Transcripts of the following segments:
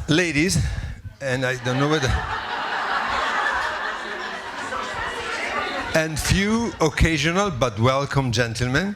Ladies, and I don't know whether, and few occasional but welcome gentlemen,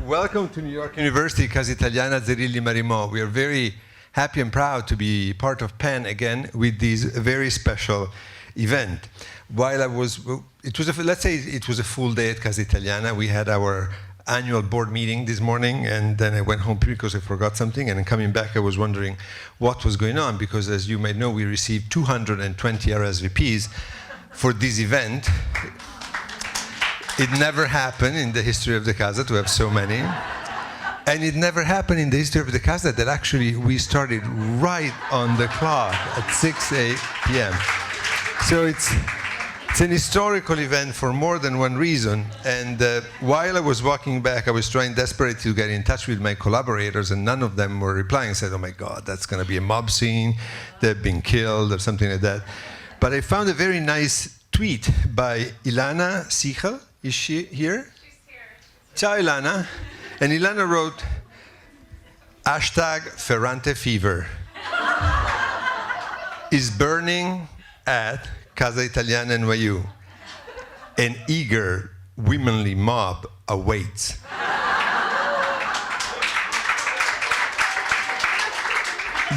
welcome to New York University, Casa Italiana, Zerilli-Marimò. We are very happy and proud to be part of PEN again with this very special event. While I was, let's say it was a full day at Casa Italiana. We had our annual board meeting this morning, and then I went home because I forgot something, and then coming back I was wondering what was going on, because as you might know, we received 220 RSVPs for this event. It never happened in the history of the Casa to have so many, and it never happened in the history of the Casa that actually we started right on the clock at 6 p.m. So it's an historical event for more than one reason, and while I was walking back, I was trying desperately to get in touch with my collaborators, and none of them were replying. I said, oh my God, that's going to be a mob scene, they've been killed, or something like that. But I found a very nice tweet by Elena Sichel. Is she here? She's here. Ciao, Elena. And Elena wrote, #Ferrante fever is burning at Casa Italiana NYU. An eager, womanly mob awaits.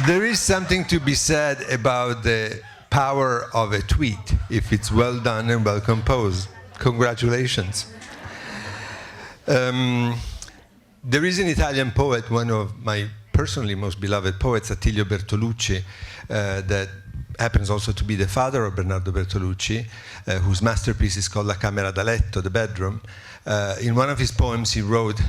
There is something to be said about the power of a tweet if it's well done and well composed. Congratulations. There is an Italian poet, one of my personally most beloved poets, Attilio Bertolucci, that happens also to be the father of Bernardo Bertolucci, whose masterpiece is called La Camera da Letto, the bedroom. In one of his poems he wrote,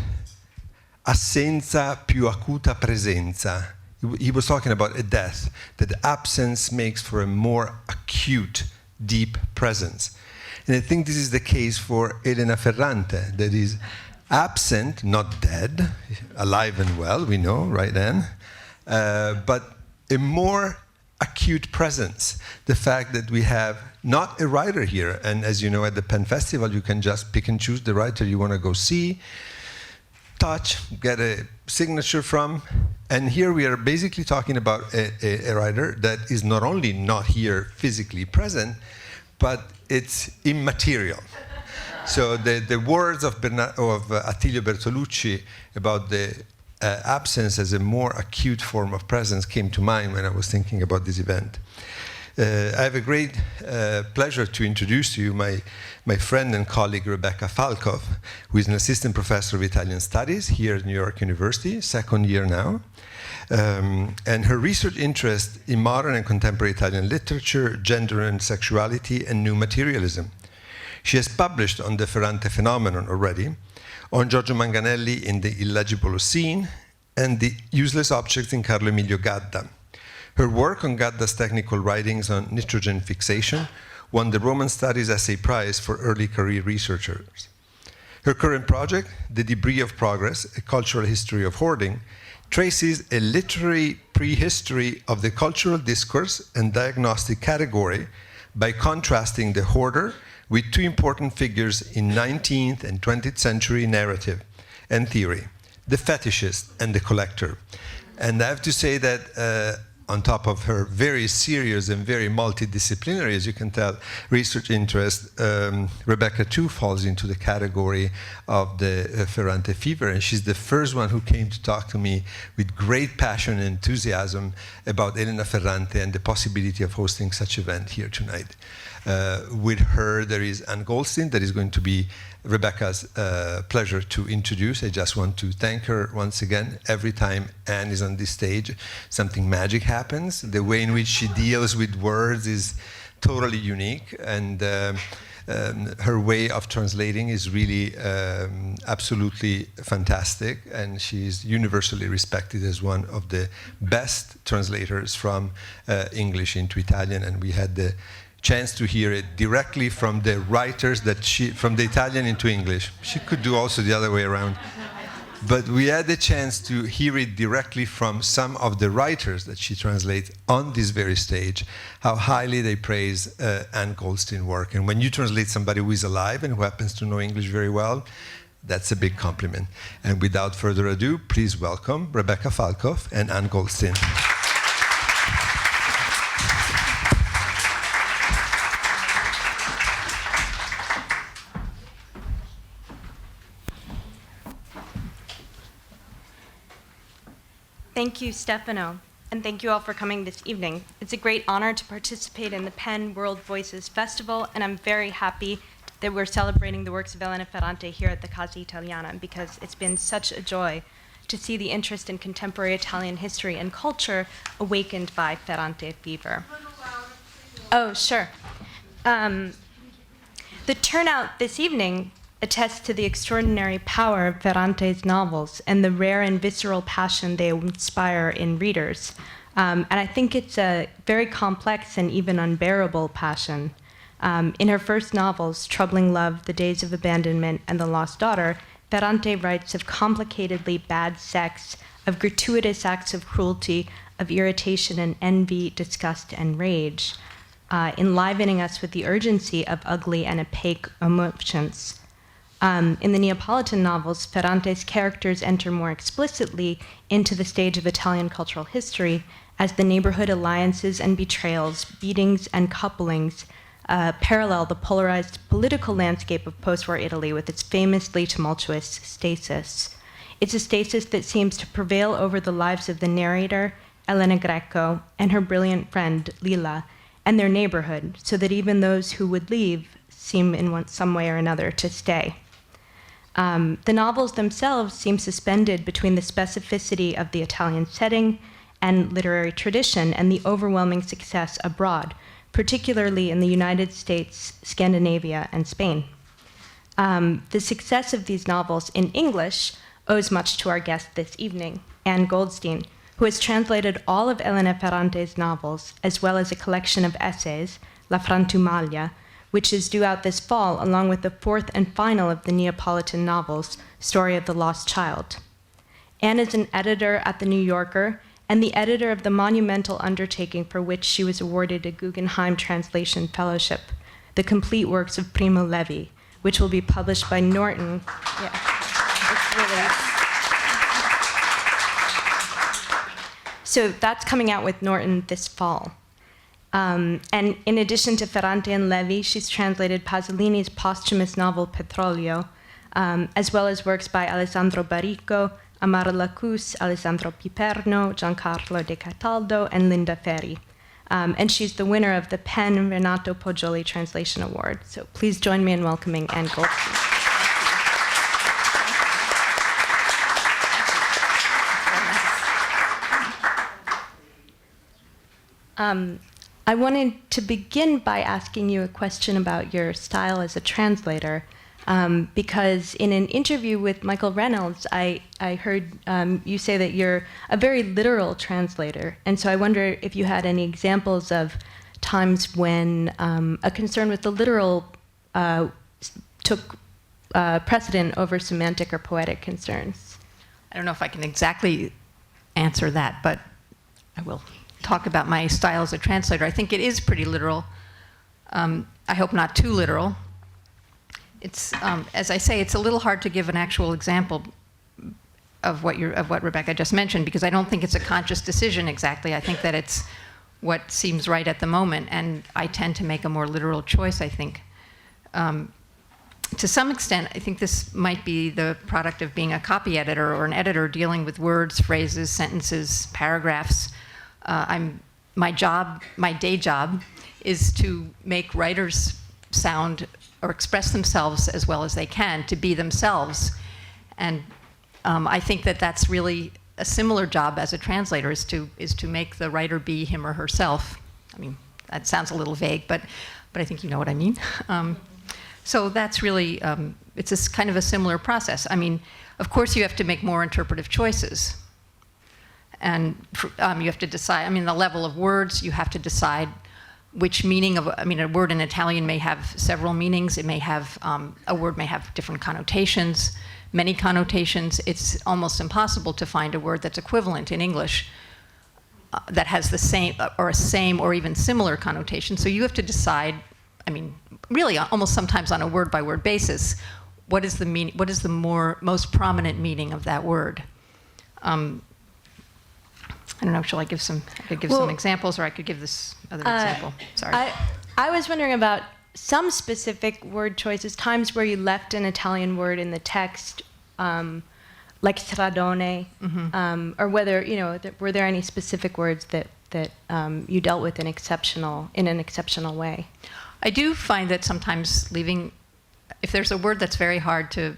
assenza più acuta presenza. He was talking about a death, that absence makes for a more acute, deep presence. And I think this is the case for Elena Ferrante, that is absent, not dead, alive and well, we know, right, Anne? But a more acute presence. The fact that we have not a writer here, and as you know, at the Penn Festival, you can just pick and choose the writer you want to go see, touch, get a signature from, and here we are basically talking about a writer that is not only not here physically present, but it's immaterial. So the words of Attilio Bertolucci about the absence as a more acute form of presence came to mind when I was thinking about this event. I have a great pleasure to introduce to you my friend and colleague Rebecca Falkoff, who is an assistant professor of Italian studies here at New York University, second year now. And her research interest in modern and contemporary Italian literature, gender and sexuality, and new materialism. She has published on the Ferrante phenomenon already, on Giorgio Manganelli in The Illegible Scene, and The Useless Objects in Carlo Emilio Gadda. Her work on Gadda's technical writings on nitrogen fixation won the Roman Studies Essay Prize for early career researchers. Her current project, The Debris of Progress, A Cultural History of Hoarding, traces a literary prehistory of the cultural discourse and diagnostic category by contrasting the hoarder with two important figures in 19th and 20th century narrative and theory, the fetishist and the collector. And I have to say that on top of her very serious and very multidisciplinary, as you can tell, research interest, Rebecca too falls into the category of the Ferrante fever, and she's the first one who came to talk to me with great passion and enthusiasm about Elena Ferrante and the possibility of hosting such an event here tonight. With her, there is Ann Goldstein, that is going to be Rebecca's pleasure to introduce. I just want to thank her once again. Every time Ann is on this stage, something magic happens. The way in which she deals with words is totally unique, and her way of translating is really absolutely fantastic, and she's universally respected as one of the best translators from English into Italian, and we had the chance to hear it directly from the writers from the Italian into English. She could do also the other way around. But we had the chance to hear it directly from some of the writers that she translates on this very stage, how highly they praise Ann Goldstein's work. And when you translate somebody who is alive and who happens to know English very well, that's a big compliment. And without further ado, please welcome Rebecca Falkoff and Ann Goldstein. Thank you, Stefano, and thank you all for coming this evening. It's a great honor to participate in the PEN World Voices Festival, and I'm very happy that we're celebrating the works of Elena Ferrante here at the Casa Italiana, because it's been such a joy to see the interest in contemporary Italian history and culture awakened by Ferrante fever. Oh, sure. The turnout this evening attests to the extraordinary power of Ferrante's novels and the rare and visceral passion they inspire in readers. And I think it's a very complex and even unbearable passion. In her first novels, Troubling Love, The Days of Abandonment, and The Lost Daughter, Ferrante writes of complicatedly bad sex, of gratuitous acts of cruelty, of irritation and envy, disgust and rage, enlivening us with the urgency of ugly and opaque emotions. In the Neapolitan novels, Ferrante's characters enter more explicitly into the stage of Italian cultural history as the neighborhood alliances and betrayals, beatings and couplings parallel the polarized political landscape of post-war Italy with its famously tumultuous stasis. It's a stasis that seems to prevail over the lives of the narrator, Elena Greco, and her brilliant friend, Lila, and their neighborhood, so that even those who would leave seem in some way or another to stay. The novels themselves seem suspended between the specificity of the Italian setting and literary tradition and the overwhelming success abroad, particularly in the United States, Scandinavia, and Spain. The success of these novels in English owes much to our guest this evening, Ann Goldstein, who has translated all of Elena Ferrante's novels, as well as a collection of essays, La Frantumaglia, which is due out this fall, along with the fourth and final of the Neapolitan novels, Story of the Lost Child. Ann is an editor at The New Yorker and the editor of the monumental undertaking for which she was awarded a Guggenheim Translation Fellowship, The Complete Works of Primo Levi, which will be published by Norton. Yeah, it's really... So that's coming out with Norton this fall. And in addition to Ferrante and Levi, she's translated Pasolini's posthumous novel Petrolio, as well as works by Alessandro Baricco, Amara Lacus, Alessandro Piperno, Giancarlo De Cataldo, and Linda Ferri. And she's the winner of the PEN Renato Poggioli Translation Award. So please join me in welcoming Ann Goldstein. I wanted to begin by asking you a question about your style as a translator, because in an interview with Michael Reynolds, I heard you say that you're a very literal translator, and so I wonder if you had any examples of times when a concern with the literal took precedent over semantic or poetic concerns. I don't know if I can exactly answer that, but I will talk about my style as a translator. I think it is pretty literal. I hope not too literal. It's, as I say, it's a little hard to give an actual example of what Rebecca just mentioned, because I don't think it's a conscious decision exactly. I think that it's what seems right at the moment, and I tend to make a more literal choice, I think. To some extent, I think this might be the product of being a copy editor or an editor dealing with words, phrases, sentences, paragraphs. My day job is to make writers sound or express themselves as well as they can, to be themselves. And I think that that's really a similar job as a translator, is to make the writer be him or herself. I mean, that sounds a little vague, but I think you know what I mean. So that's really, it's a kind of a similar process. I mean, of course you have to make more interpretive choices. And you have to decide, I mean, the level of words, you have to decide which meaning of, I mean, a word in Italian may have several meanings. It may have, a word may have different connotations, many connotations. It's almost impossible to find a word that's equivalent in English that has the same or even similar connotation. So you have to decide, I mean, really almost sometimes on a word-by-word basis, what is the meaning, what is the most prominent meaning of that word? I don't know, shall I give some, I could give some examples, or I could give this other example. Sorry. I was wondering about some specific word choices, times where you left an Italian word in the text, like stradone, or whether, you know, were there any specific words that you dealt with in an exceptional way? I do find that sometimes leaving, if there's a word that's very hard to,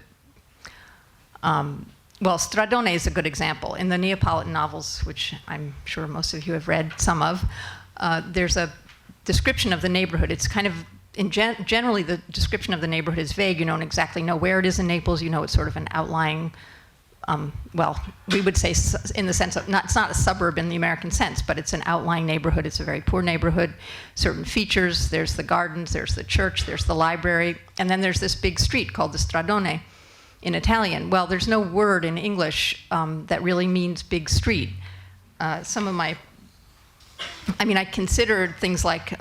well, stradone is a good example. In the Neapolitan novels, which I'm sure most of you have read some of, there's a description of the neighborhood. It's kind of, generally the description of the neighborhood is vague. You don't exactly know where it is in Naples. You know it's sort of an outlying, well, we would say in the sense of, it's not a suburb in the American sense, but it's an outlying neighborhood. It's a very poor neighborhood. Certain features, there's the gardens, there's the church, there's the library, and then there's this big street called the Stradone in Italian. Well, there's no word in English that really means big street. Some of my, I mean, I considered things like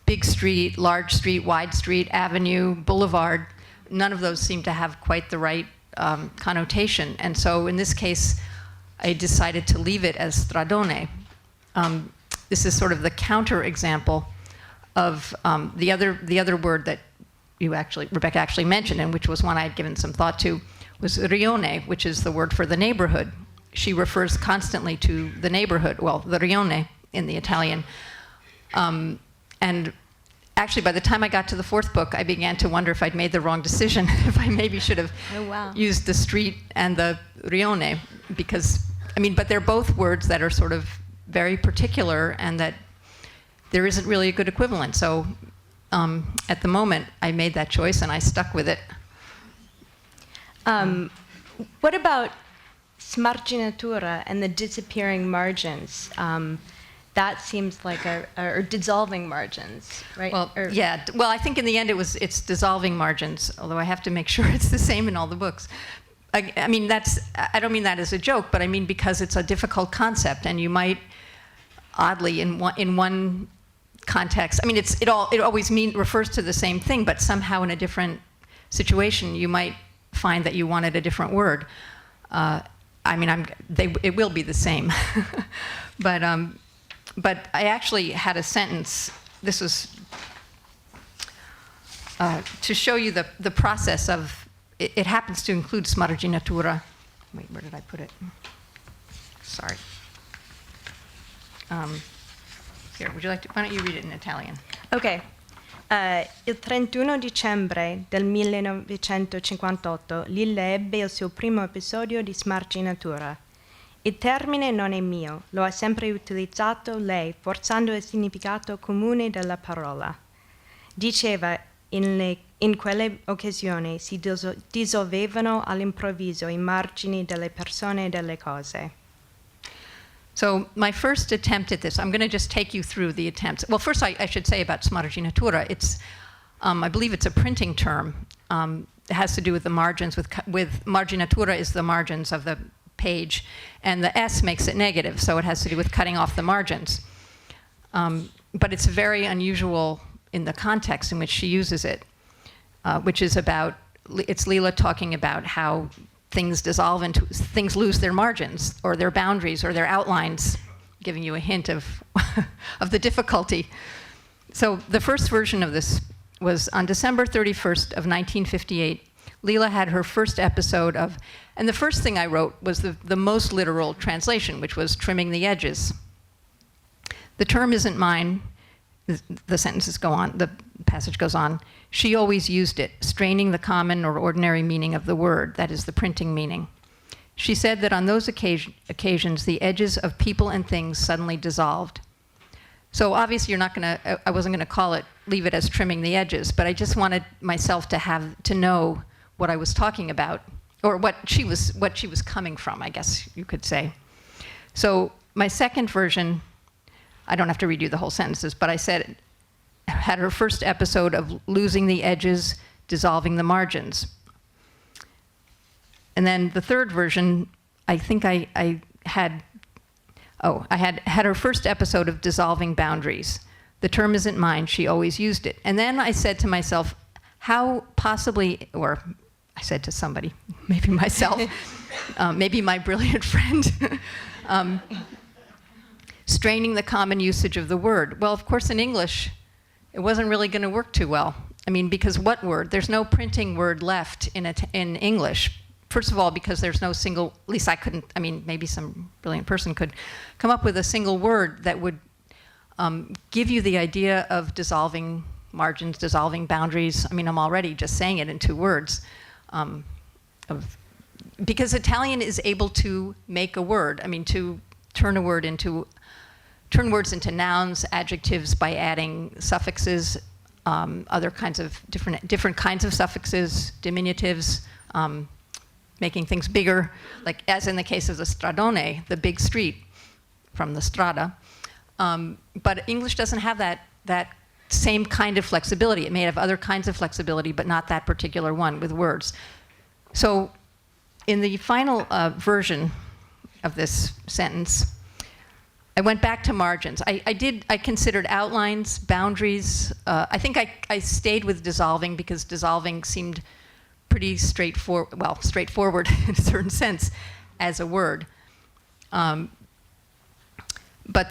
big street, large street, wide street, avenue, boulevard. None of those seem to have quite the right connotation. And so in this case, I decided to leave it as stradone. This is sort of the counter example of the other word that Rebecca actually mentioned, and which was one I had given some thought to, was rione, which is the word for the neighborhood. She refers constantly to the neighborhood, well, the rione in the Italian. And actually, by the time I got to the fourth book, I began to wonder if I'd made the wrong decision, if I maybe should have used the street and the rione, because, I mean, but they're both words that are sort of very particular and that there isn't really a good equivalent. So at the moment, I made that choice and I stuck with it. What about smarginatura and the disappearing margins? That seems like or dissolving margins, right? Well, yeah. Well, I think in the end it's dissolving margins, although I have to make sure it's the same in all the books. I mean, I don't mean that as a joke, but I mean because it's a difficult concept, and you might, oddly, in one context, I mean, it always refers to the same thing, but somehow in a different situation, you might find that you wanted a different word. I mean, it will be the same, but I actually had a sentence. This was to show you the process of. It happens to include smarginatura. Wait, where did I put it? Sorry. Here, would you like to? Why don't you read it in Italian? Ok. Il 31 dicembre del 1958 Lilla ebbe il suo primo episodio di smarginatura. Il termine non è mio, lo ha sempre utilizzato lei, forzando il significato comune della parola. Diceva, in quelle occasioni si dissolvevano all'improvviso i margini delle persone e delle cose. So my first attempt at this, I'm going to just take you through the attempts. Well, first I should say about smarginatura, it's, I believe it's a printing term. It has to do with the margins, with marginatura is the margins of the page, and the S makes it negative, so it has to do with cutting off the margins. But it's very unusual in the context in which she uses it, which is it's Lila talking about how things dissolve into, things lose their margins, or their boundaries, or their outlines, giving you a hint of, of the difficulty. So the first version of this was on December 31st of 1958. Lila had her first episode of, and the first thing I wrote was the most literal translation, which was trimming the edges. The term isn't mine. The sentences go on, the passage goes on. She always used it, straining the common or ordinary meaning of the word, that is the printing meaning. She said that on those occasions, the edges of people and things suddenly dissolved. So obviously I wasn't gonna leave it as trimming the edges, but I just wanted myself to know what I was talking about, or what she was coming from, I guess you could say. So my second version, I don't have to read you the whole sentences, but I said, had her first episode of losing the edges, dissolving the margins. And then the third version, I think I had her first episode of dissolving boundaries. The term isn't mine, she always used it. And then I said to myself, how possibly, or I said to somebody, maybe myself, maybe my brilliant friend, straining the common usage of the word. Well, of course, in English, it wasn't really going to work too well. I mean, because what word? There's no printing word left in English. First of all, because there's no single, at least I couldn't, I mean, maybe some brilliant person could come up with a single word that would give you the idea of dissolving margins, dissolving boundaries. I mean, I'm already just saying it in 2 words. Because Italian is able to make a word, I mean, to turn words into nouns, adjectives by adding suffixes, other kinds of different kinds of suffixes, diminutives, making things bigger, like as in the case of the stradone, the big street from the strada. But English doesn't have that same kind of flexibility. It may have other kinds of flexibility, but not that particular one with words. So in the final version of this sentence, I went back to margins. I considered outlines, boundaries. I think I stayed with dissolving because dissolving seemed pretty straightforward in a certain sense as a word. But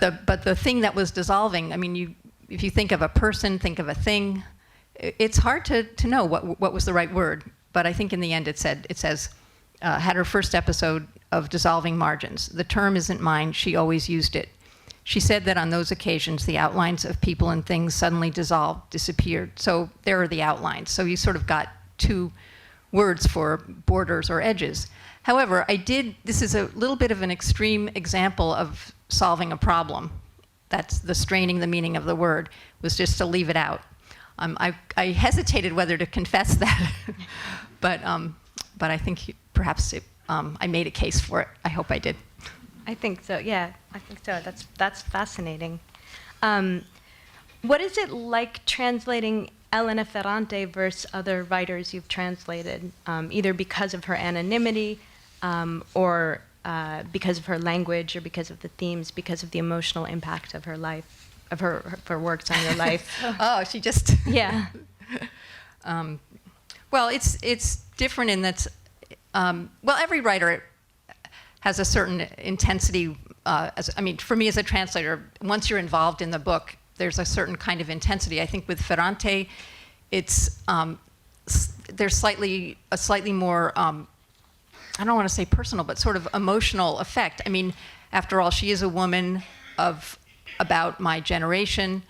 the thing that was dissolving, I mean, if you think of a person, think of a thing, it's hard to know what was the right word. But I think in the end it says, had her first episode of dissolving margins. The term isn't mine, she always used it. She said that on those occasions, the outlines of people and things suddenly dissolved, disappeared. So there are the outlines. So you sort of got 2 words for borders or edges. However, this is a little bit of an extreme example of solving a problem. That's the straining the meaning of the word, was just to leave it out. I hesitated whether to confess that, but I think perhaps I made a case for it. I hope I did. I think so, yeah, I think so. That's fascinating. What is it like translating Elena Ferrante versus other writers you've translated, either because of her anonymity or because of her language or because of the themes, because of the emotional impact of her life, of her works on your life? Oh, she just... Yeah. Well, it's different in that, every writer has a certain intensity. For me as a translator, once you're involved in the book, there's a certain kind of intensity. I think with Ferrante, it's there's a slightly more, I don't want to say personal, but sort of emotional effect. I mean, after all, she is a woman of about my generation,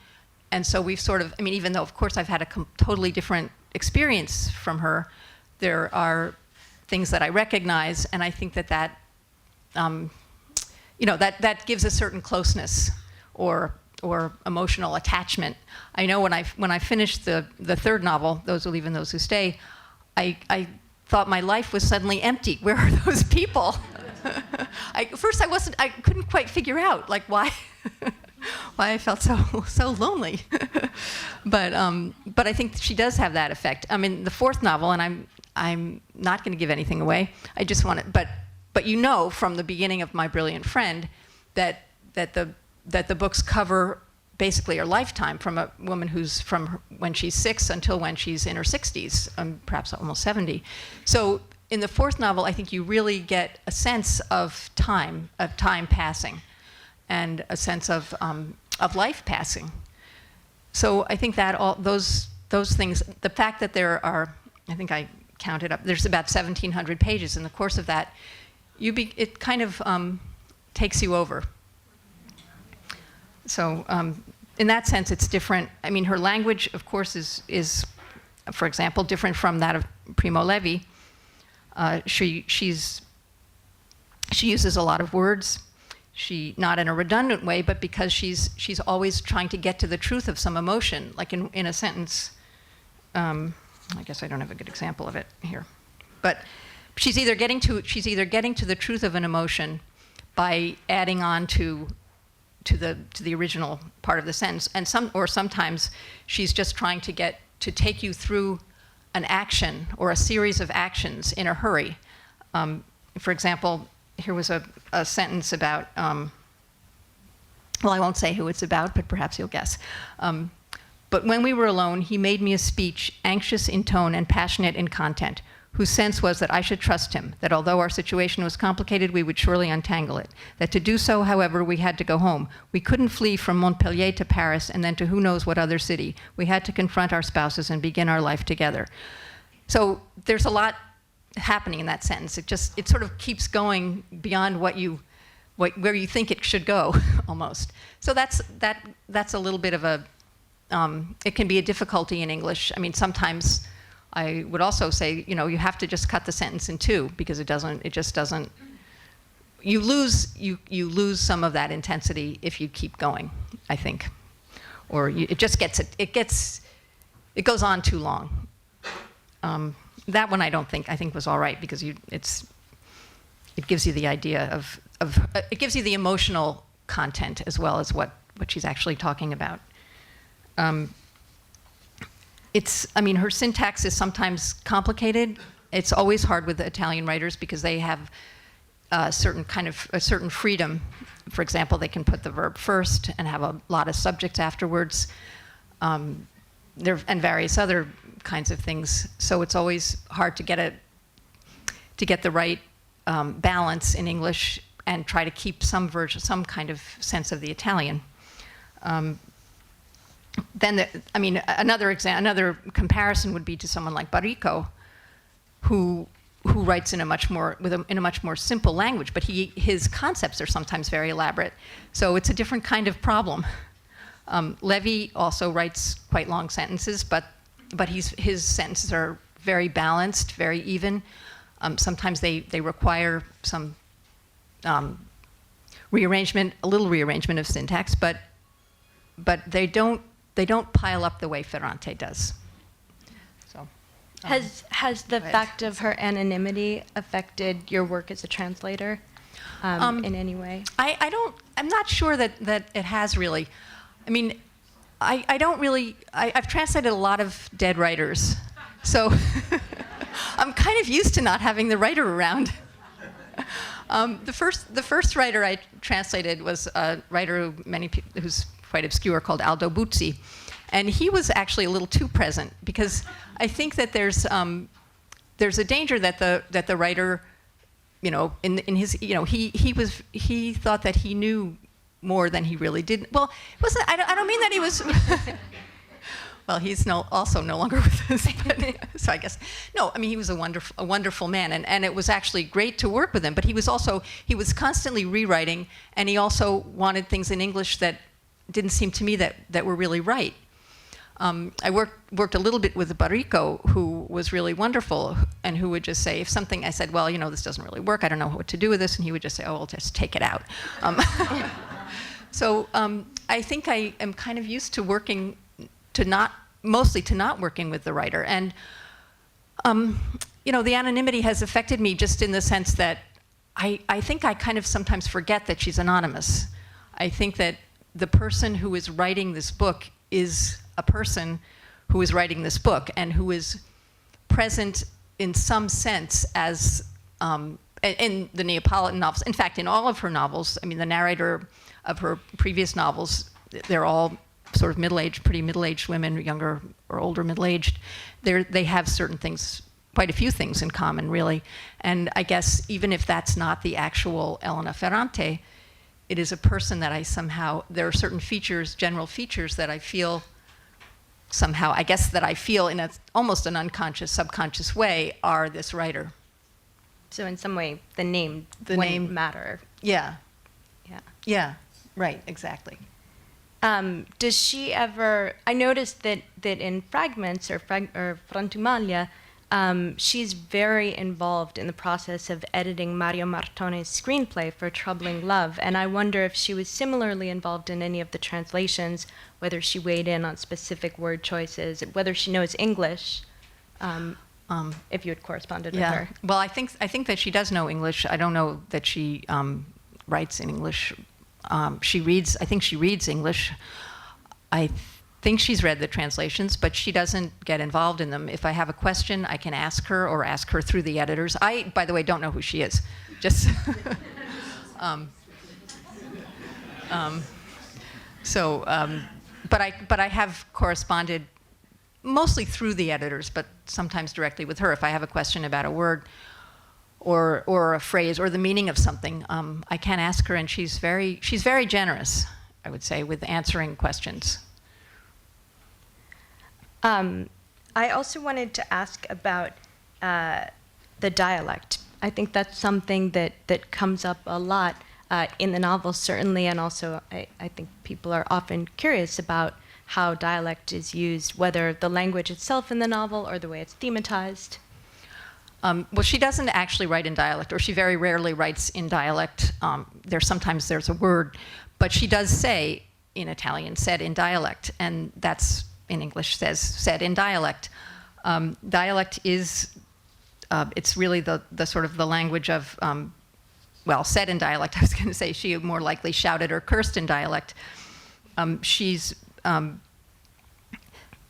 and so we've sort of, I mean, even though of course I've had a totally different experience from her, there are things that I recognize, and I think that gives a certain closeness or emotional attachment. I know when I finished the 3rd novel, Those Who Leave and Those Who Stay, I thought my life was suddenly empty. Where are those people? First I couldn't quite figure out like why I felt so lonely. But I think she does have that effect. I mean, the 4th novel, and I'm not going to give anything away. I just want to, but you know from the beginning of My Brilliant Friend that the books cover basically her lifetime, from a woman who's from when she's 6 until when she's in her 60s, perhaps almost 70. So in the 4th novel, I think you really get a sense of time passing, and a sense of life passing. So I think that all those things, the fact that there are, I think I counted up, there's about 1,700 pages in the course of that, it kind of takes you over. So in that sense, it's different. I mean, her language, of course, is for example, different from that of Primo Levi. She uses a lot of words. Not in a redundant way, but because she's always trying to get to the truth of some emotion. Like in a sentence, I guess I don't have a good example of it here, but she's either getting to the truth of an emotion by adding on to to the original part of the sentence. And sometimes she's just trying to take you through an action or a series of actions in a hurry. For example, here was a sentence about, well, I won't say who it's about, but perhaps you'll guess. But when we were alone, he made me a speech, anxious in tone and passionate in content, whose sense was that I should trust him, that although our situation was complicated, we would surely untangle it. That to do so, however, we had to go home. We couldn't flee from Montpellier to Paris and then to who knows what other city. We had to confront our spouses and begin our life together. So there's a lot happening in that sentence. It sort of keeps going beyond where you think it should go, almost. So that's a little bit of a, it can be a difficulty in English. I mean, sometimes I would also say, you have to just cut the sentence in two because it just doesn't, you lose some of that intensity if you keep going, I think. Or it goes on too long. That one I think was all right because it gives you the idea of it gives you the emotional content as well as what she's actually talking about. Her syntax is sometimes complicated. It's always hard with the Italian writers because they have a certain freedom. For example, they can put the verb first and have a lot of subjects afterwards, and various other kinds of things. So it's always hard to get the right balance in English and try to keep some kind of sense of the Italian. Another comparison would be to someone like Barrico, who writes in a much more simple language, but his concepts are sometimes very elaborate. So it's a different kind of problem. Levi also writes quite long sentences, but his sentences are very balanced, very even. Sometimes they require some rearrangement, a little rearrangement of syntax, but they don't pile up the way Ferrante does. So, has the fact of her anonymity affected your work as a translator in any way? I'm not sure that it has really. I mean, I've translated a lot of dead writers, so I'm kind of used to not having the writer around. The first writer I translated was a writer who's quite obscure called Aldo Buzzi, and he was actually a little too present because I think that there's a danger that the writer, in his, he thought that he knew more than he really did. Well, I don't mean that he was. Well, he's also no longer with us. So I guess no. I mean, he was a wonderful man, and it was actually great to work with him. But he was constantly rewriting, and he also wanted things in English that didn't seem to me that were really right. I worked a little bit with Barrico, who was really wonderful, and who would just say, if something, I said, well, this doesn't really work, I don't know what to do with this, and he would just say, oh, I'll just take it out. So I think I am kind of used to mostly not working with the writer. And, the anonymity has affected me just in the sense that I think I kind of sometimes forget that she's anonymous. I think that the person who is writing this book is a person who is writing this book and who is present in some sense as, in the Neapolitan novels. In fact, in all of her novels, I mean, the narrator of her previous novels, they're all sort of middle-aged, pretty middle-aged women, younger or older middle-aged. They have certain things, quite a few things in common, really. And I guess even if that's not the actual Elena Ferrante, it is a person that there are certain features, general features that I feel somehow, I guess that I feel in almost an unconscious, subconscious way are this writer. So in some way, the name wouldn't matter. Yeah. Yeah. Yeah, right, exactly. Does she ever, I noticed that in Fragments or Frantumaglia, she's very involved in the process of editing Mario Martone's screenplay for Troubling Love, and I wonder if she was similarly involved in any of the translations, whether she weighed in on specific word choices, whether she knows English, if you had corresponded with her. Well, I think that she does know English. I don't know that she writes in English She reads, I think she reads English. I think she's read the translations, but she doesn't get involved in them. If I have a question, I can ask her or ask her through the editors. I, by the way, don't know who she is. Just but I have corresponded mostly through the editors, but sometimes directly with her. If I have a question about a word or a phrase or the meaning of something, I can ask her, and she's very generous, I would say, with answering questions. I also wanted to ask about the dialect. I think that's something that comes up a lot in the novel, certainly, and also I think people are often curious about how dialect is used, whether the language itself in the novel or the way it's thematized. Well, she doesn't actually write in dialect, or she very rarely writes in dialect. Sometimes there's a word, but she does say in Italian, said in dialect, and that's in English says said in dialect. Dialect is, it's really the sort of the language of, well, said in dialect, I was going to say, she more likely shouted or cursed in dialect.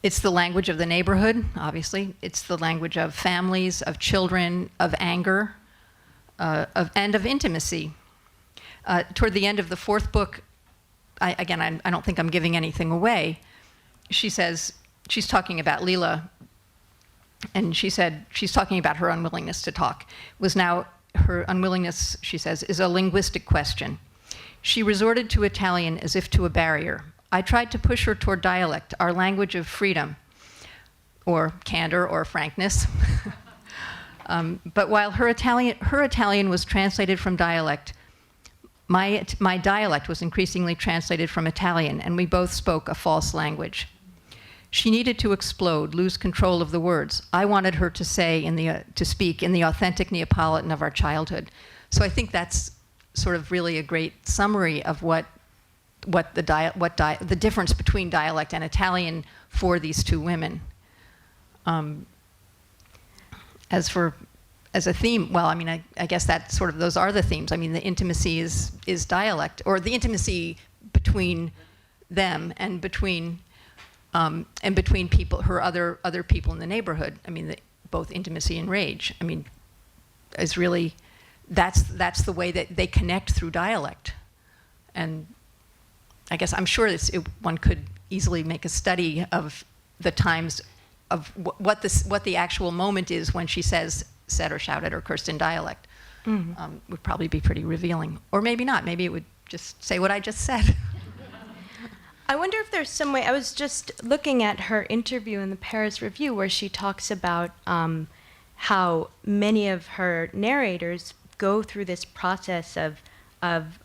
It's the language of the neighborhood, obviously. It's the language of families, of children, of anger, and of intimacy. Toward the end of the fourth book, I don't think I'm giving anything away. She says, she's talking about Lila, and she said, she's talking about her unwillingness to talk. Her unwillingness, she says, is a linguistic question. She resorted to Italian as if to a barrier. I tried to push her toward dialect, our language of freedom, or candor, or frankness. But while her Italian was translated from dialect, my dialect was increasingly translated from Italian, and we both spoke a false language. She needed to explode, lose control of the words. I wanted her to speak in the authentic Neapolitan of our childhood. So I think that's sort of really a great summary of the difference between dialect and Italian for these two women. As a theme, well, I mean, I guess that sort of, those are the themes. I mean, the intimacy is dialect, or the intimacy between them and between people, her other people in the neighborhood. I mean, both intimacy and rage. I mean, is really, that's the way that they connect through dialect. And I guess I'm sure one could easily make a study of the times of what the actual moment is when she said or shouted or cursed in dialect. Mm-hmm. Would probably be pretty revealing. Or maybe not. Maybe it would just say what I just said. I wonder if there's some way, I was just looking at her interview in the Paris Review where she talks about how many of her narrators go through this process of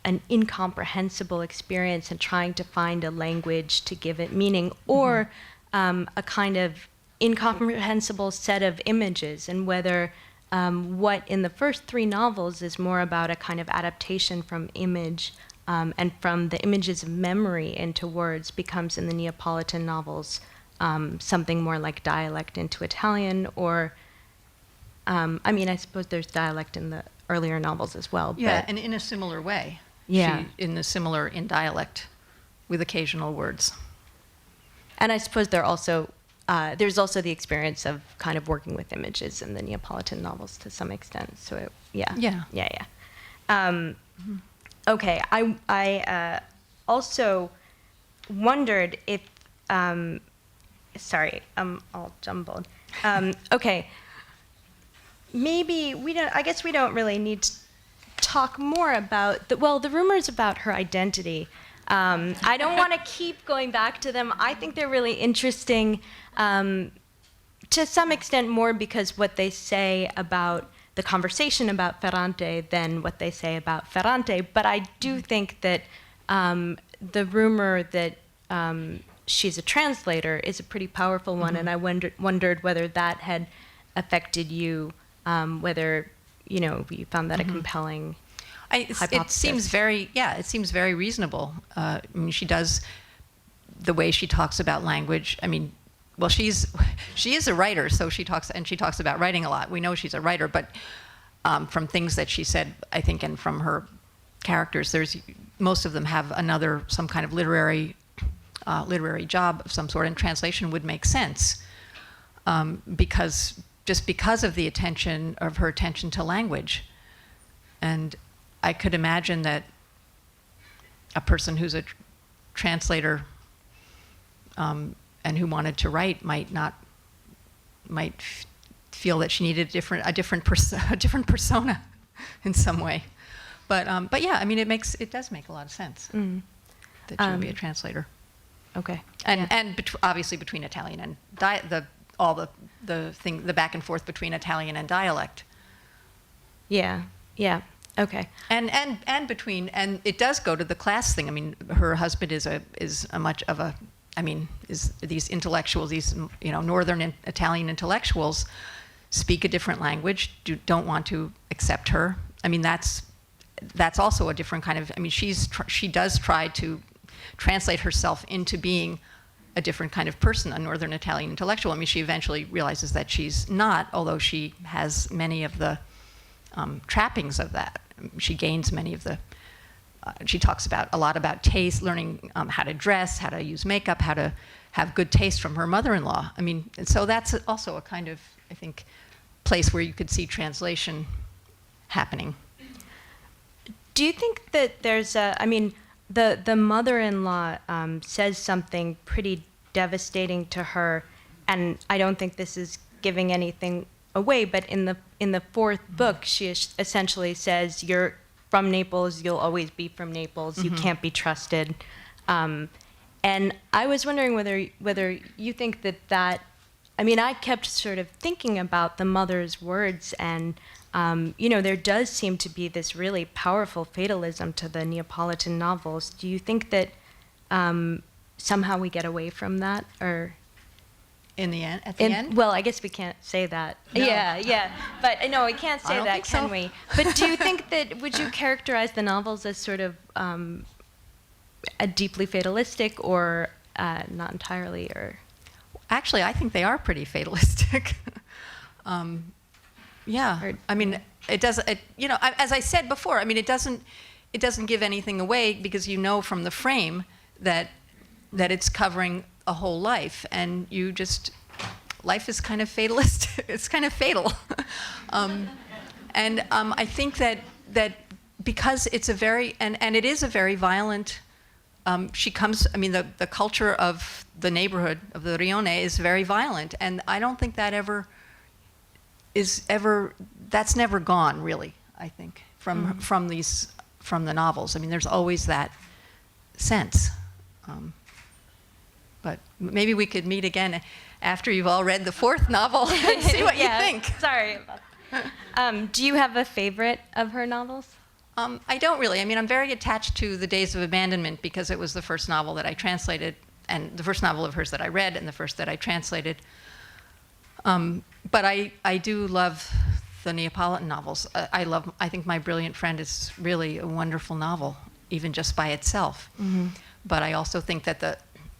an incomprehensible experience and trying to find a language to give it meaning, or a kind of incomprehensible set of images, and whether what in the first three novels is more about a kind of adaptation from image and from the images of memory into words becomes in the Neapolitan novels something more like dialect into Italian, or I mean, I suppose there's dialect in the earlier novels as well. Yeah, but and in a similar way. Yeah. In dialect, with occasional words. And I suppose there's also the experience of kind of working with images in the Neapolitan novels to some extent. So yeah. Okay, I also wondered if, sorry, I'm all jumbled. Okay, maybe I guess we don't really need to talk more about the rumors about her identity. I don't want to keep going back to them. I think they're really interesting, to some extent more because what they say about the conversation about Ferrante than what they say about Ferrante. But I do think that the rumor that she's a translator is a pretty powerful one, and I wondered whether that had affected you, whether you found that a compelling hypothesis. It seems very reasonable. I mean, she does, the way she talks about language. I mean, well, she is a writer, so she talks about writing a lot. We know she's a writer, but from things that she said, I think, and from her characters. Most of them have some kind of literary job of some sort, and translation would make sense because of the her attention to language. And I could imagine that a person who's a translator and who wanted to write might feel that she needed a different persona in some way. But yeah, I mean, it does make a lot of sense that she would be a translator. Okay. And obviously between Italian and the back and forth between Italian and dialect. Yeah. Yeah. Okay. And it does go to the class thing. I mean, her husband is these intellectuals, these northern Italian intellectuals speak a different language, don't want to accept her. I mean, that's also a different kind of. I mean, she does try to translate herself into being a different kind of person, a northern Italian intellectual. I mean, she eventually realizes that she's not, although she has many of the trappings of that. She gains many of the. She talks a lot about taste, learning how to dress, how to use makeup, how to have good taste from her mother-in-law. I mean, and so that's also a kind of, I think, place where you could see translation happening. Do you think that there's the mother-in-law says something pretty devastating to her, and I don't think this is giving anything away, but in the fourth book, she essentially says, "You're from Naples, you'll always be from Naples, you can't be trusted." And I was wondering whether you think that I mean, I kept sort of thinking about the mother's words, and there does seem to be this really powerful fatalism to the Neapolitan novels. Do you think that somehow we get away from that, or at the end? Well, I guess we can't say that. No. Yeah. But no, we can't say that, can so. we? But do you think would you characterize the novels as sort of a deeply fatalistic, or not entirely, or? Actually, I think they are pretty fatalistic. Yeah, I mean, it does. As I said before, I mean, it doesn't give anything away, because from the frame that it's covering a whole life, and life is kind of fatalistic. It's kind of fatal, and I think that because it's a very and it is a very violent. The culture of the neighborhood of the Rione is very violent, and I don't think that that's never gone, really, I think, from the novels. I mean, there's always that sense. But maybe we could meet again after you've all read the fourth novel and see what you think. Sorry about that. Do you have a favorite of her novels? I don't really. I mean, I'm very attached to The Days of Abandonment, because it was the first novel that I translated, and the first novel of hers that I read, and the first that I translated. But I do love the Neapolitan novels. I think My Brilliant Friend is really a wonderful novel, even just by itself. Mm-hmm. But I also think that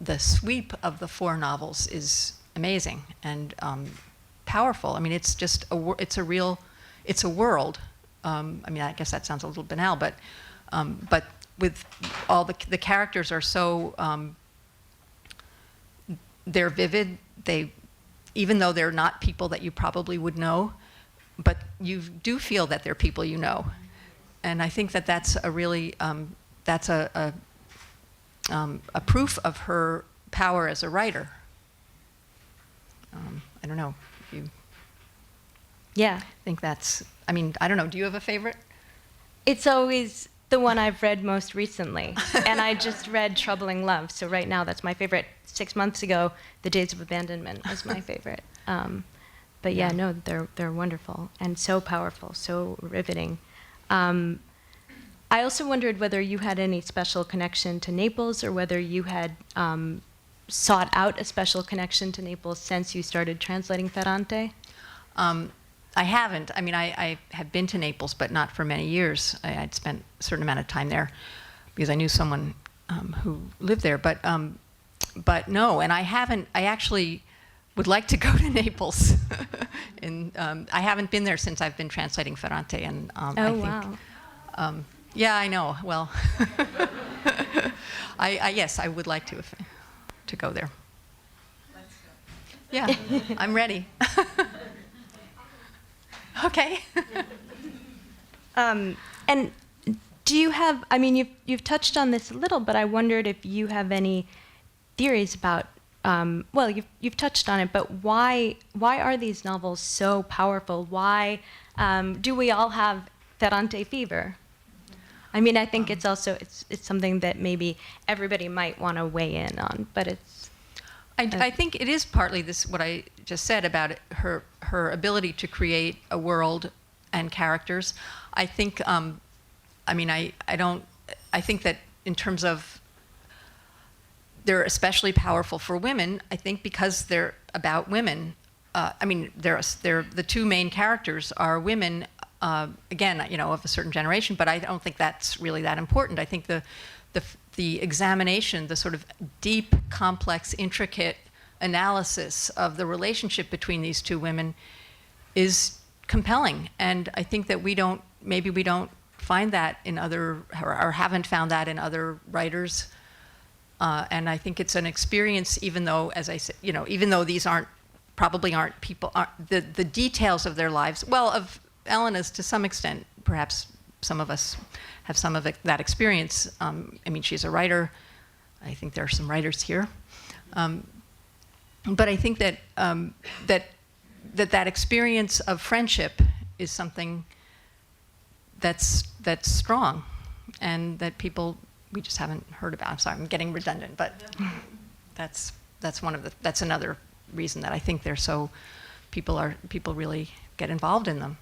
the sweep of the four novels is amazing and powerful. I mean, it's just it's a world. I mean, I guess that sounds a little banal, but with all the characters are so they're vivid. Even though they're not people that you probably would know, but you do feel that they're people you know, and I think that that's a really that's a proof of her power as a writer. I don't know. Yeah. I think that's. I mean, I don't know. Do you have a favorite? It's always the one I've read most recently, and I just read Troubling Love. So right now, that's my favorite. 6 months ago, The Days of Abandonment was my favorite. But yeah, no, they're wonderful and so powerful, so riveting. I also wondered whether you had any special connection to Naples, or whether you had sought out a special connection to Naples since you started translating Ferrante. I haven't. I mean, I have been to Naples, but not for many years. I'd spent a certain amount of time there because I knew someone who lived there. But no, and I haven't. I actually would like to go to Naples. I haven't been there since I've been translating Ferrante, and I think, wow. Yeah, I know. Well, yes, I would like to go there. Let's go. Yeah, I'm ready. Okay. And do you have, I mean, you've touched on this a little, but I wondered if you have any theories about, well, you've touched on it, but why are these novels so powerful? Why do we all have Ferrante fever? I mean, I think it's also, it's something that maybe everybody might want to weigh in on, but it's... I think it is partly this, what I just said about her ability to create a world and characters. I think, I mean, I think that in terms of, they're especially powerful for women, I think because they're about women. I mean, the two main characters are women, again, you know, of a certain generation, but I don't think that's really that important. I think the examination, the sort of deep, complex, intricate analysis of the relationship between these two women is compelling. And I think that maybe we don't find that in other, or haven't found that in other writers. And I think it's an experience, even though, as I said, you know, even though these probably aren't people, the details of their lives, well, of Elena's to some extent, perhaps some of us have some of that experience. I mean, she's a writer. I think there are some writers here. But I think that that experience of friendship is something that's strong, and that we just haven't heard about. I'm sorry, I'm getting redundant, but that's another reason that I think they're so, people really get involved in them.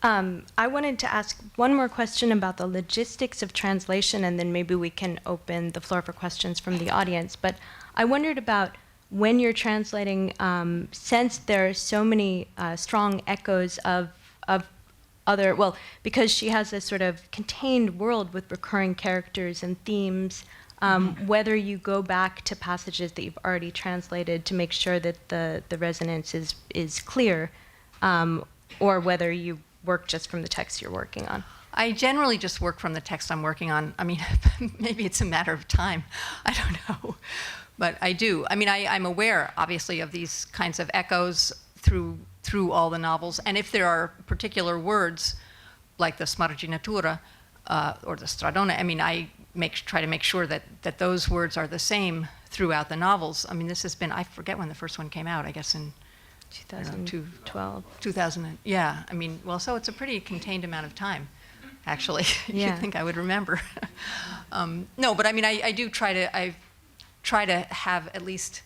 I wanted to ask one more question about the logistics of translation, and then maybe we can open the floor for questions from the audience. But I wondered about when you're translating, since there are so many strong echoes of other, well, because she has this sort of contained world with recurring characters and themes, whether you go back to passages that you've already translated to make sure that the resonance is clear, or whether you work just from the text you're working on. I generally just work from the text I'm working on. I mean, maybe it's a matter of time. I don't know. But I do. I mean, I'm aware, obviously, of these kinds of echoes through all the novels. And if there are particular words, like the smarginatura or the stradone, I mean, I try to make sure that those words are the same throughout the novels. I mean, this has been, I forget when the first one came out, I guess in 2012. 2000, yeah. I mean, well, so it's a pretty contained amount of time, actually. Yeah. You'd think I would remember. No, but I mean, I do try to have, at least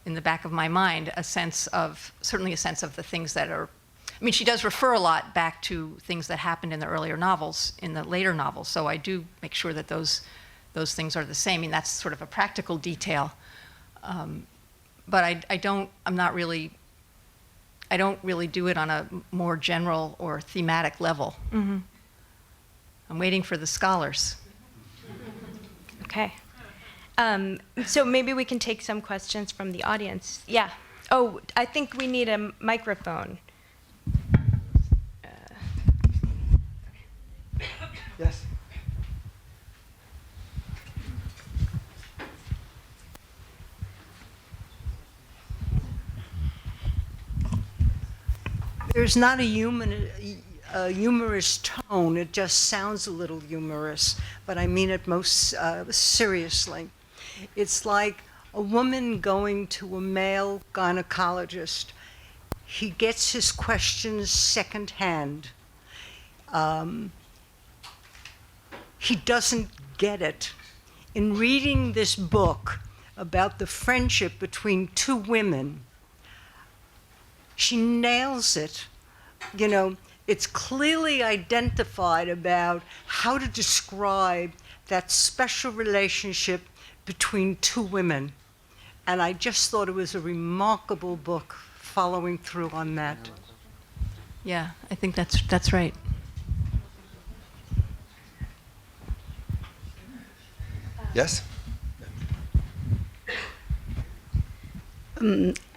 in the back of my mind, certainly a sense of the things that are, I mean, she does refer a lot back to things that happened in the earlier novels, in the later novels, so I do make sure that those things are the same. I mean, that's sort of a practical detail. But I don't really do it on a more general or thematic level. Mm-hmm. I'm waiting for the scholars. Okay. So maybe we can take some questions from the audience. Yeah. Oh, I think we need a microphone. Yes. There's not a humorous tone. It just sounds a little humorous, but I mean it most seriously. It's like a woman going to a male gynecologist. He gets his questions secondhand. He doesn't get it. In reading this book about the friendship between two women, she nails it. You know, it's clearly identified about how to describe that special relationship between two women. And I just thought it was a remarkable book following through on that. Yeah, I think that's right. Yes?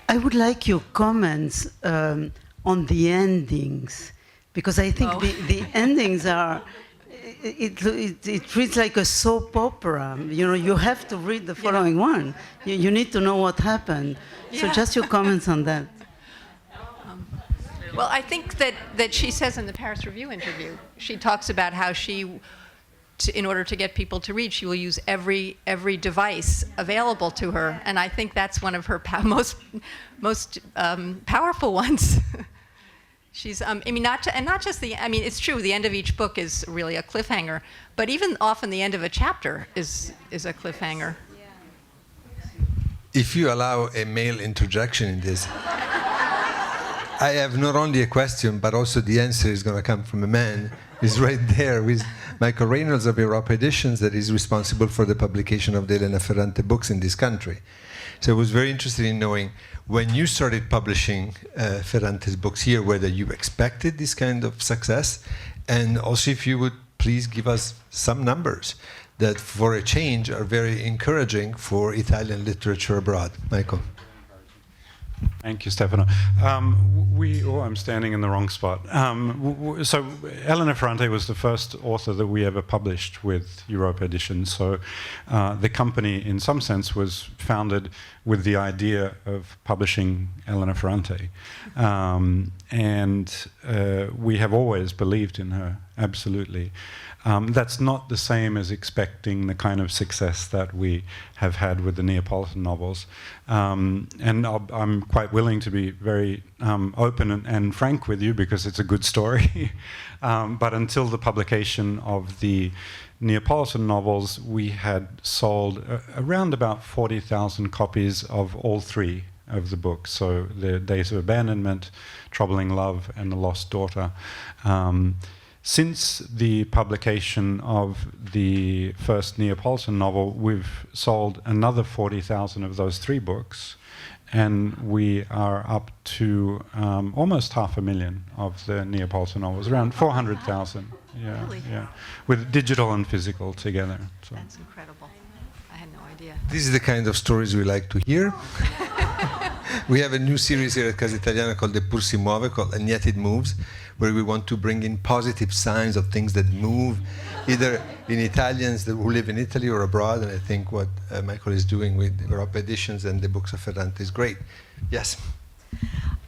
I would like your comments on the endings, because I think the endings are, it reads like a soap opera. You know, you have to read the following one. You need to know what happened. So just your comments on that. Well, I think that she says in the Paris Review interview, she talks about how she, in order to get people to read, she will use every device available to her, and I think that's one of her most powerful ones. She's, I mean, not just the. I mean, it's true. The end of each book is really a cliffhanger, but even often the end of a chapter is a cliffhanger. If you allow a male interjection in this, I have not only a question, but also the answer is going to come from a man. He's right there with Michael Reynolds of Europa Editions, that is responsible for the publication of the Elena Ferrante books in this country. So I was very interested in knowing, when you started publishing Ferrante's books here, whether you expected this kind of success, and also if you would please give us some numbers that, for a change, are very encouraging for Italian literature abroad. Michael. Thank you, Stefano. I'm standing in the wrong spot. So Elena Ferrante was the first author that we ever published with Europa Editions. So the company, in some sense, was founded with the idea of publishing Elena Ferrante. And we have always believed in her, absolutely. That's not the same as expecting the kind of success that we have had with the Neapolitan novels. And I'm quite willing to be very open and frank with you, because it's a good story. But until the publication of the Neapolitan novels, we had sold around about 40,000 copies of all three of the books. So The Days of Abandonment, Troubling Love, and The Lost Daughter. Since the publication of the first Neapolitan novel, we've sold another 40,000 of those three books, and we are up to almost 500,000 of the Neapolitan novels, around 400,000. Yeah, Really? yeah, with digital and physical together. So. That's incredible. I had no idea. This is the kind of stories we like to hear. We have a new series here at Casa Italiana called Eppur si muove, called And Yet It Moves, where we want to bring in positive signs of things that move, either in Italians who live in Italy or abroad. And I think what Michael is doing with Europa Editions and the books of Ferrante is great. Yes?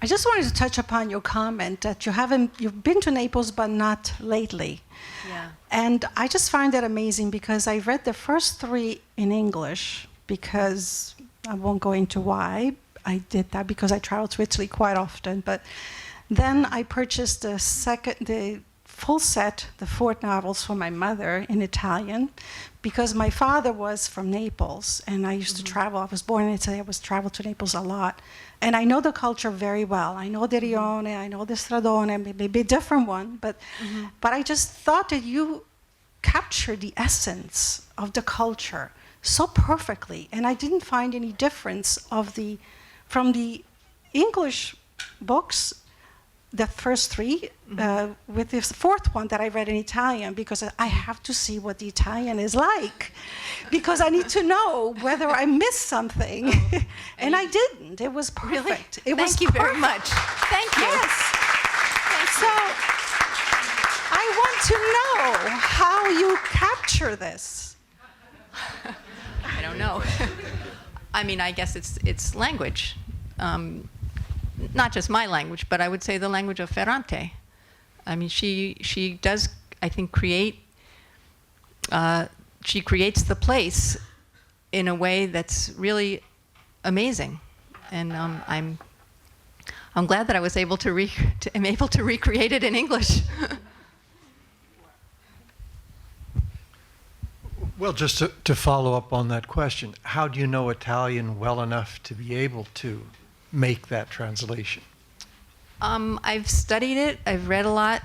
I just wanted to touch upon your comment that you've been to Naples, but not lately. Yeah. And I just find that amazing, because I read the first three in English, because I won't go into why I did that, because I travel to Italy quite often. But then I purchased the full set, the 4 novels for my mother in Italian, because my father was from Naples, and I used to travel. I was born in Italy. I was traveled to Naples a lot. And I know the culture very well. I know the Rione, I know the Stradone, maybe a different one, but I just thought that you captured the essence of the culture so perfectly, and I didn't find any difference from the English books, the first 3, with this 4th one that I read in Italian, because I have to see what the Italian is like, because I need to know whether I missed something. And I didn't. It was perfect. Really? Thank you very much. Thank you. Yes. So I want to know how you capture this. I don't know. I mean, I guess it's language. Not just my language, but I would say the language of Ferrante. I mean, she does, I think, she creates the place in a way that's really amazing, and I'm glad that I was able to recreate it in English. Well, just to follow up on that question, how do you know Italian well enough to be able to make that translation? I've studied it. I've read a lot.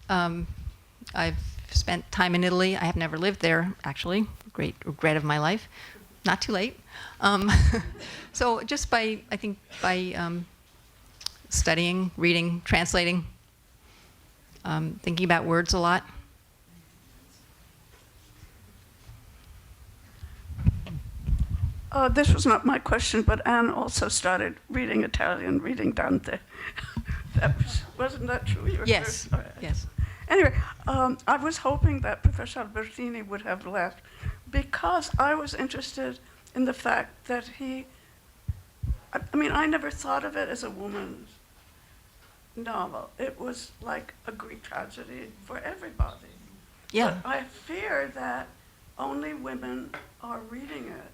I've spent time in Italy. I have never lived there, actually. Great regret of my life. Not too late. So just by studying, reading, translating, thinking about words a lot. This was not my question, but Anne also started reading Italian, reading Dante. Wasn't that true? Yes. Yes. Anyway, I was hoping that Professor Albertini would have left because I was interested in the fact that I never thought of it as a woman's novel. It was like a Greek tragedy for everybody. Yeah. But I fear that only women are reading it.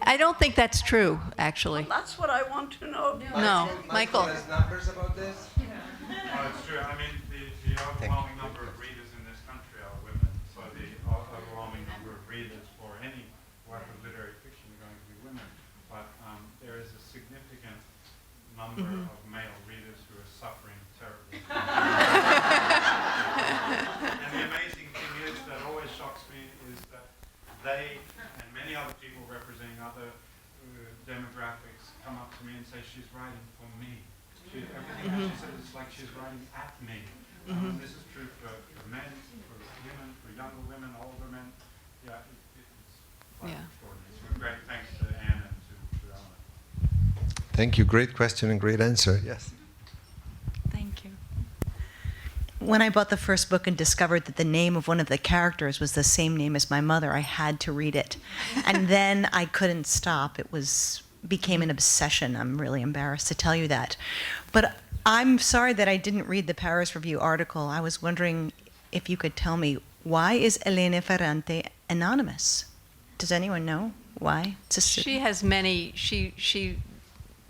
I don't think that's true, actually. That's what I want to know. No, Michael. has numbers about this? Oh, it's true. I mean, the overwhelming number of readers in this country are women. So the overwhelming number of readers for any work of literary fiction are going to be women. But there is a significant number of male readers who are suffering terribly. And the amazing thing is that always shocks me is that they and many other people representing other demographics come up to me and say, she's writing for me. Everything that she says is like she's writing at me. This is true for men, for women, for younger women, older men. Yeah, it's quite extraordinary. So great thanks to Anne and to Elena. Thank you. Great question and great answer. Yes. Thank you. When I bought the first book and discovered that the name of one of the characters was the same name as my mother, I had to read it. And then I couldn't stop. It became an obsession. I'm really embarrassed to tell you that. But I'm sorry that I didn't read the Paris Review article. I was wondering if you could tell me, why is Elena Ferrante anonymous? Does anyone know why? She has many, she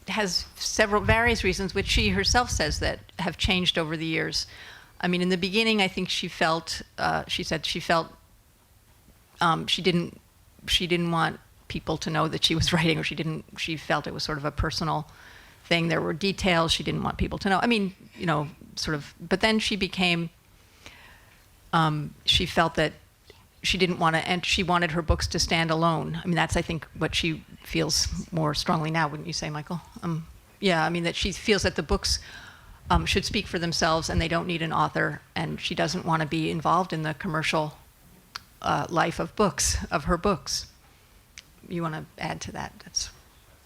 has various reasons, which she herself says that have changed over the years. I mean, in the beginning, I think she felt, she said she felt she didn't want people to know that she was writing, or she felt it was sort of a personal thing. There were details she didn't want people to know. I mean, sort of, but then she became, she felt that she didn't want to, and she wanted her books to stand alone. I mean, that's, I think, what she feels more strongly now, wouldn't you say, Michael? Yeah, I mean, that she feels that the books should speak for themselves and they don't need an author, and she doesn't want to be involved in the commercial life of books, of her books. You want to add to that? That's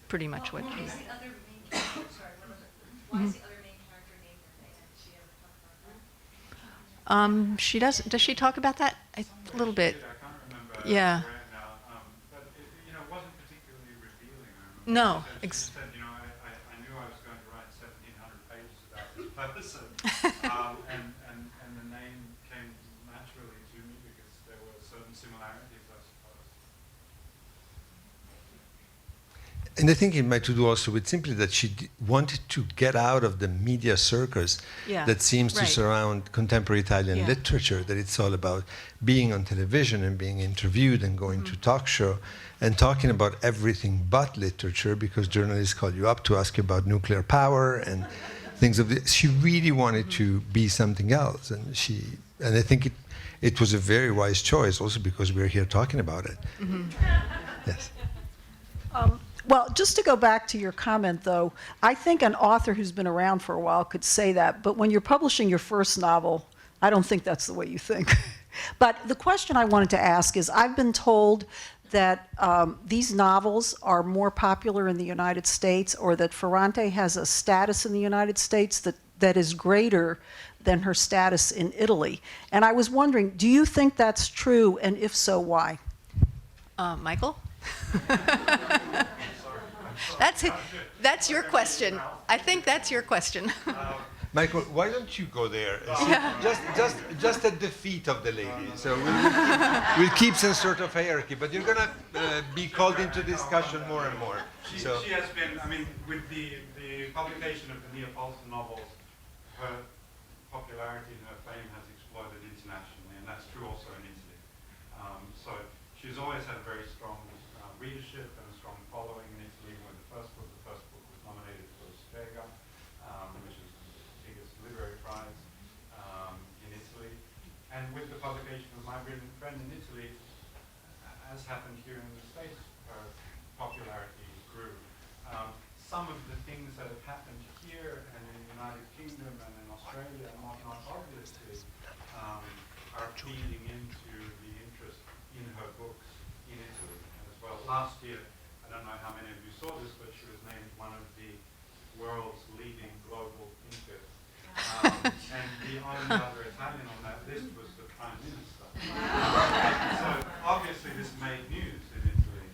pretty much what she... Why is the other main character, sorry, what was it? Why is the other main character named Elena? Did she ever talk about that? She does she talk about that? A little bit. I can't remember Yeah. where now, but it wasn't particularly revealing. No. She said, I knew I was going to write 1,700 pages about this person, and the name came naturally to me because there were certain similarities, I suppose. And I think it might to do also with simply that she wanted to get out of the media circus that seems to surround contemporary Italian literature, that it's all about being on television and being interviewed and going to talk show and talking about everything but literature, because journalists call you up to ask you about nuclear power and things of this. She really wanted to be something else, and I think it was a very wise choice also because we're here talking about it. Yes. Well, just to go back to your comment, though, I think an author who's been around for a while could say that, but when you're publishing your first novel, I don't think that's the way you think. But the question I wanted to ask is, I've been told that these novels are more popular in the United States, or that Ferrante has a status in the United States that is greater than her status in Italy. And I was wondering, do you think that's true, and if so, why? Michael? That's your question. I think that's your question. Michael, why don't you go there? Just at the feet of the lady. So we'll keep some sort of hierarchy, but you're going to be called into discussion more and more. She has been, I mean, with the publication of the Neapolitan novels, her popularity and her fame has exploded internationally, and that's true also in Italy. So she's always had a very strong readership and a strong following in Italy. When the first book was nominated for Strega, which is the biggest literary prize in Italy. And with the publication of My Brilliant Friend in Italy, as happened here in the States, her popularity grew. Some of the things that have happened here and in the United Kingdom and in Australia and whatnot, obviously, are feeding into the interest in her books in Italy as well. Last year, I don't know how many of you saw this, but she was named one of the world's leading global thinkers. And the other Italian on that list was the Prime Minister. So obviously this made news in Italy.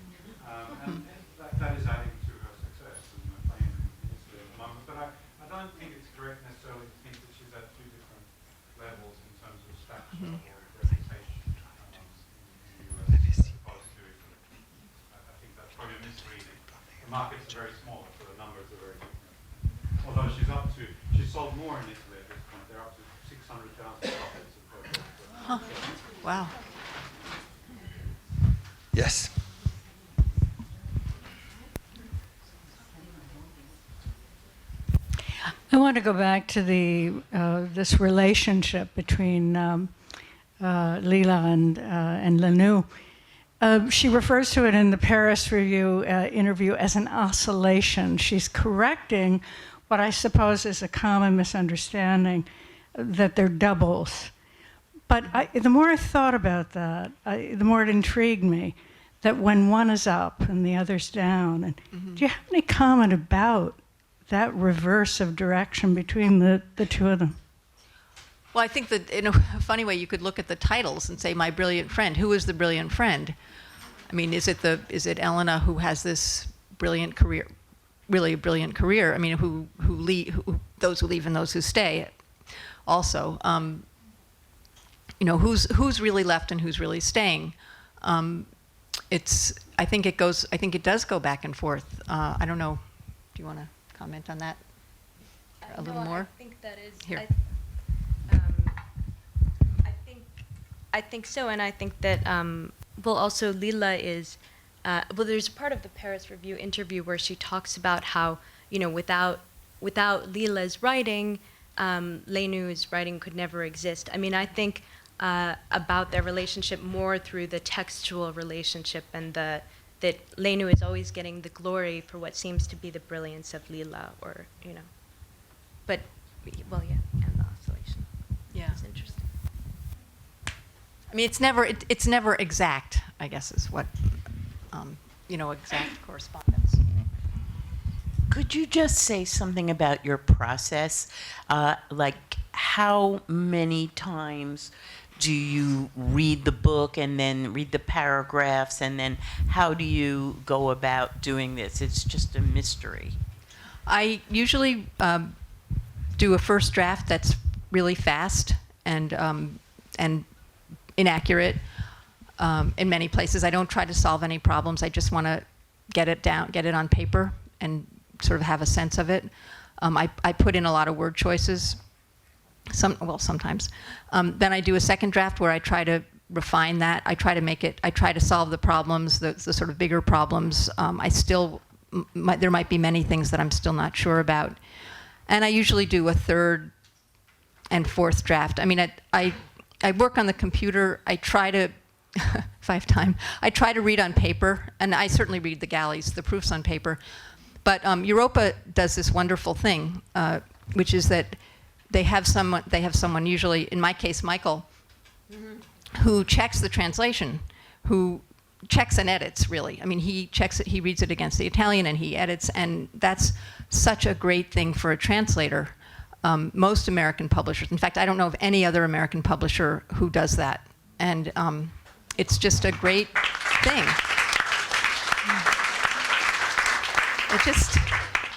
And that is adding to her success and her fame in Italy at the moment. But I don't think it's correct necessarily to think that she's at two different levels in terms of stature or reputation in the US as opposed to Italy. I think that's probably a misreading. The markets are very small, so the numbers are very different. Although she's sold more in Italy at this point. They're up to 600,000 copies of her book. Huh. Wow. Yes. I want to go back to the this relationship between Lila and Lanu. She refers to it in the Paris Review interview as an oscillation. She's correcting what I suppose is a common misunderstanding, that they're doubles. But the more I thought about that, the more it intrigued me that when one is up and the other's down. And do you have any comment about that reverse of direction between the two of them? Well, I think that in a funny way, you could look at the titles and say, "My Brilliant Friend." Who is the brilliant friend? I mean, is it Elena who has this brilliant career, really a brilliant career? I mean, who those who leave and those who stay. Also, who's really left and who's really staying. I think it does go back and forth. I don't know. Do you want to comment on that a little more? I think that is. Here. I think so, and I think that also Lila is. There's a part of the Paris Review interview where she talks about how without Lila's writing, Lenu's writing could never exist. I mean, I think about their relationship more through the textual relationship and that Lenu is always getting the glory for what seems to be the brilliance of Lila, But, well, yeah, and the oscillation. Yeah. It's interesting. I mean, it's never exact, I guess, is what, exact correspondence. Could you just say something about your process? Like, how many times do you read the book and then read the paragraphs, and then how do you go about doing this? It's just a mystery. I usually do a first draft that's really fast and inaccurate in many places. I don't try to solve any problems. I just want to get it on paper and sort of have a sense of it. I put in a lot of word choices, sometimes. Then I do a second draft where I try to refine that. I try to solve the problems, the sort of bigger problems. There might be many things that I'm still not sure about. And I usually do a third and fourth draft. I mean, I work on the computer. I try to, if I have time, I try to read on paper, and I certainly read the galleys, the proofs on paper. But Europa does this wonderful thing, which is that they have someone, usually, in my case, Michael, who checks the translation, who checks and edits, really. I mean, he checks it, he reads it against the Italian, and he edits, and that's such a great thing for a translator. Most American publishers, in fact, I don't know of any other American publisher who does that. And it's just a great thing. It just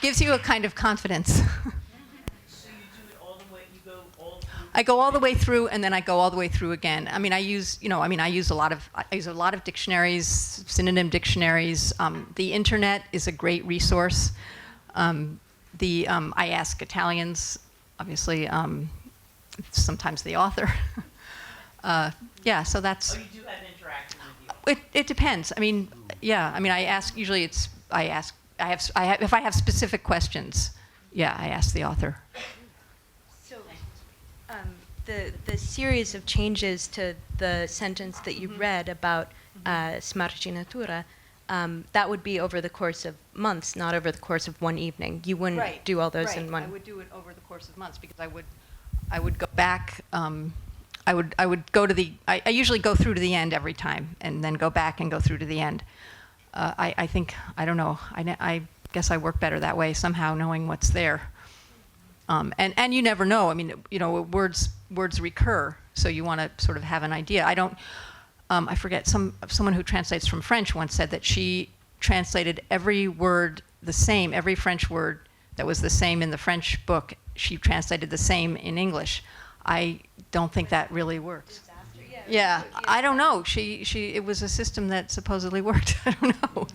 gives you a kind of confidence. So you do it all the way, you go all through? I go all the way through, and then I go all the way through again. I mean, I use a lot of dictionaries, synonym dictionaries. The internet is a great resource. I ask Italians, obviously, sometimes the author. Yeah, so that's. Oh, you do have interaction with you. It depends. I mean, yeah. I mean, I ask. Usually, if I have specific questions, yeah, I ask the author. So, the series of changes to the sentence that you read about smarginatura, that would be over the course of months, not over the course of one evening. You wouldn't do all those in one. I would do it over the course of months because I would go back. I would go to the. I usually go through to the end every time, and then go back and go through to the end. I think, I don't know, I guess I work better that way, somehow knowing what's there. And you never know. I mean, you know, words recur, so you want to sort of have an idea. I forget, someone who translates from French once said that she translated every word the same, every French word that was the same in the French book, she translated the same in English. I don't think that really works. Yeah, I don't know. It was a system that supposedly worked. I don't know. Wow,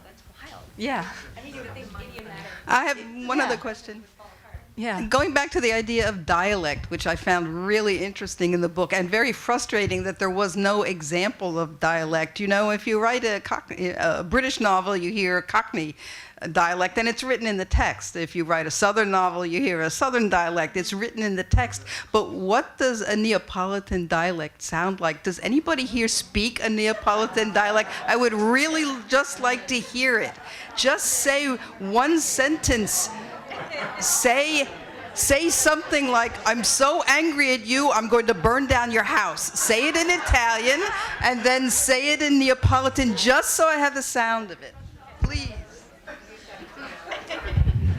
that's wild. Yeah. I mean, you would think idiomatic. I have one other question. Yeah. Going back to the idea of dialect, which I found really interesting in the book and very frustrating that there was no example of dialect. You know, if you write a British novel, you hear a Cockney dialect, and it's written in the text. If you write a Southern novel, you hear a Southern dialect. It's written in the text. But what does a Neapolitan dialect sound like? Does anybody here speak a Neapolitan dialect? I would really just like to hear it. Just say one sentence. Say something like, I'm so angry at you, I'm going to burn down your house. Say it in Italian, and then say it in Neapolitan, just so I have the sound of it. Please.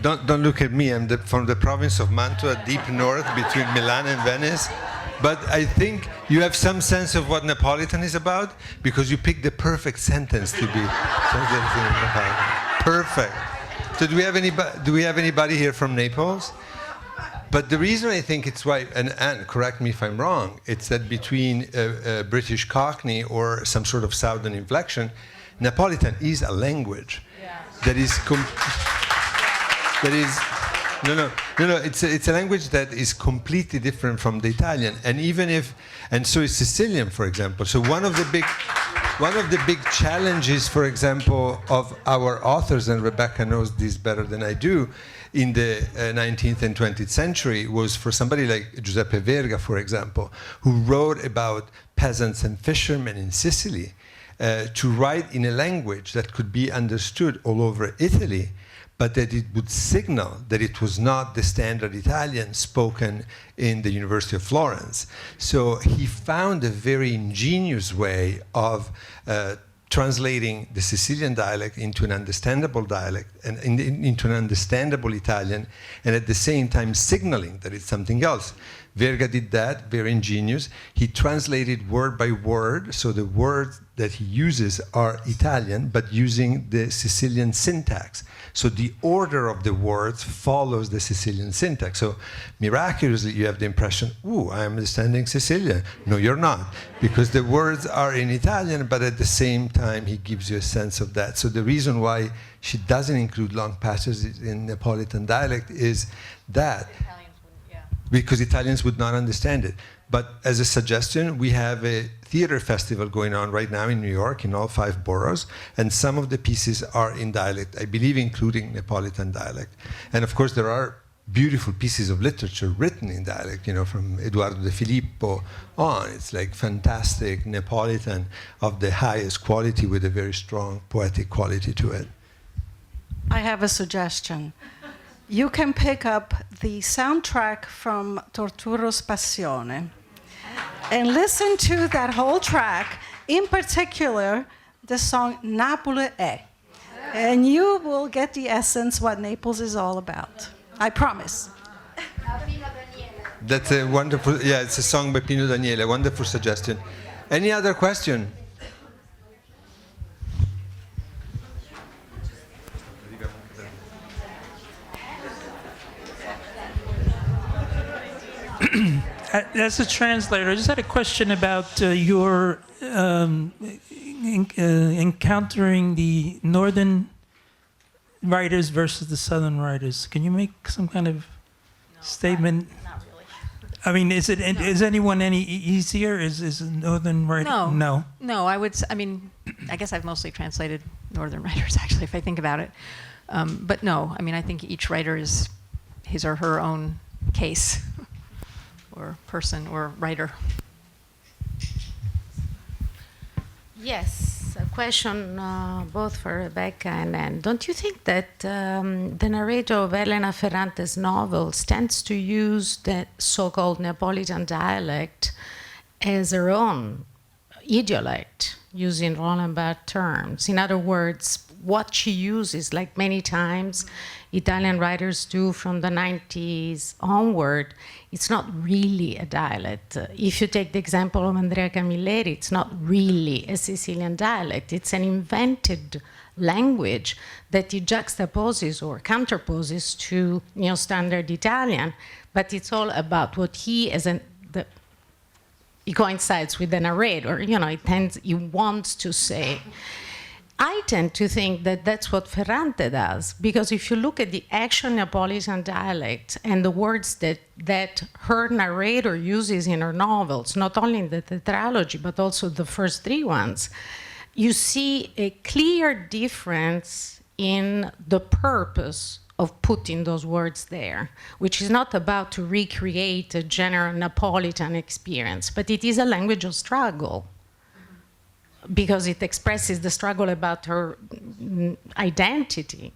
Don't look at me. I'm from the province of Mantua, deep north between Milan and Venice. But I think you have some sense of what Neapolitan is about because you picked the perfect sentence to be translated in Neapolitan. Perfect. So do we have anybody here from Naples? But the reason I think it's right, and Anne, correct me if I'm wrong, it's that between British Cockney or some sort of Southern inflection, Neapolitan is a language that is it's a language that is completely different from the Italian, and so is Sicilian, for example. So one of the big challenges, for example, of our authors, and Rebecca knows this better than I do, in the 19th and 20th century was for somebody like Giuseppe Verga, for example, who wrote about peasants and fishermen in Sicily, to write in a language that could be understood all over Italy, but that it would signal that it was not the standard Italian spoken in the University of Florence. So he found a very ingenious way of translating the Sicilian dialect into an understandable dialect and into an understandable Italian, and at the same time signaling that it's something else. Verga did that, very ingenious. He translated word by word, so the words that he uses are Italian, but using the Sicilian syntax. So the order of the words follows the Sicilian syntax. So miraculously, you have the impression, ooh, I'm understanding Sicilian. No, you're not, because the words are in Italian, but at the same time, he gives you a sense of that. So the reason why she doesn't include long passages in Neapolitan dialect is that because Italians would not understand it. But as a suggestion, we have a theater festival going on right now in New York, in all 5 boroughs, and some of the pieces are in dialect, I believe including Neapolitan dialect. And of course, there are beautiful pieces of literature written in dialect, you know, from Eduardo De Filippo on. It's like fantastic Neapolitan of the highest quality with a very strong poetic quality to it. I have a suggestion. You can pick up the soundtrack from Torturo's Passione and listen to that whole track, in particular, the song Napoli è. And you will get the essence what Naples is all about. I promise. That's a wonderful, it's a song by Pino Daniele, a wonderful suggestion. Any other question? As a translator, I just had a question about your encountering the northern writers versus the southern writers. Can you make some kind of statement? Not really. I mean, is anyone any easier? Is a northern writer? No. I guess I've mostly translated northern writers, actually, if I think about it. But no, I mean, I think each writer is his or her own case. Or person or writer. Yes, a question both for Rebecca and Anne. Don't you think that the narrator of Elena Ferrante's novels tends to use the so-called Neapolitan dialect as her own idiolect, using Roland Barthes terms? In other words, what she uses, like many times Italian writers do from the 90s onward, it's not really a dialect. If you take the example of Andrea Camilleri, it's not really a Sicilian dialect. It's an invented language that he juxtaposes or counterposes to standard Italian, but it's all about what he he coincides with the narrator, he wants to say. I tend to think that that's what Ferrante does, because if you look at the actual Neapolitan dialect and the words that her narrator uses in her novels, not only in the tetralogy, but also the first three ones, you see a clear difference in the purpose of putting those words there, which is not about to recreate a general Neapolitan experience, but it is a language of struggle, because it expresses the struggle about her identity.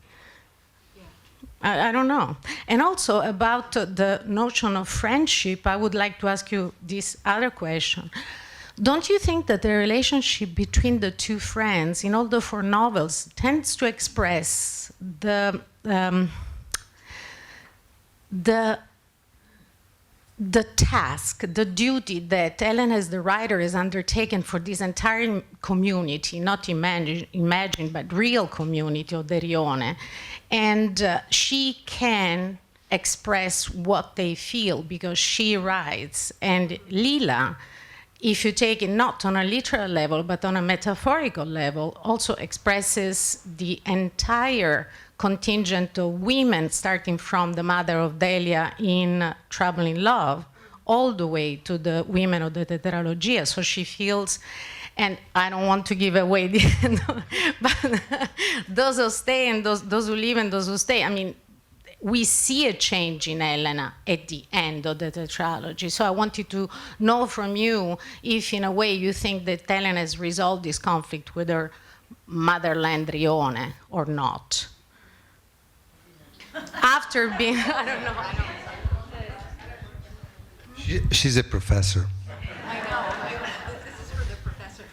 I don't know. And also about the notion of friendship, I would like to ask you this other question. Don't you think that the relationship between the two friends in all the four novels tends to express the task, the duty that Ellen as the writer has undertaken for this entire community, not imagined, but real community of the Rione. And she can express what they feel because she writes. And Lila, if you take it not on a literal level, but on a metaphorical level, also expresses the entire contingent of women, starting from the mother of Delia in Trouble in Love, all the way to the women of the tetralogy. So she feels, and I don't want to give away but those who stay and those who leave and those who stay, I mean, we see a change in Elena at the end of the tetralogy. So I wanted to know from you if, in a way, you think that Elena has resolved this conflict with her motherland Rione or not. After being, I don't know. She's a professor. I know. This is for the professor.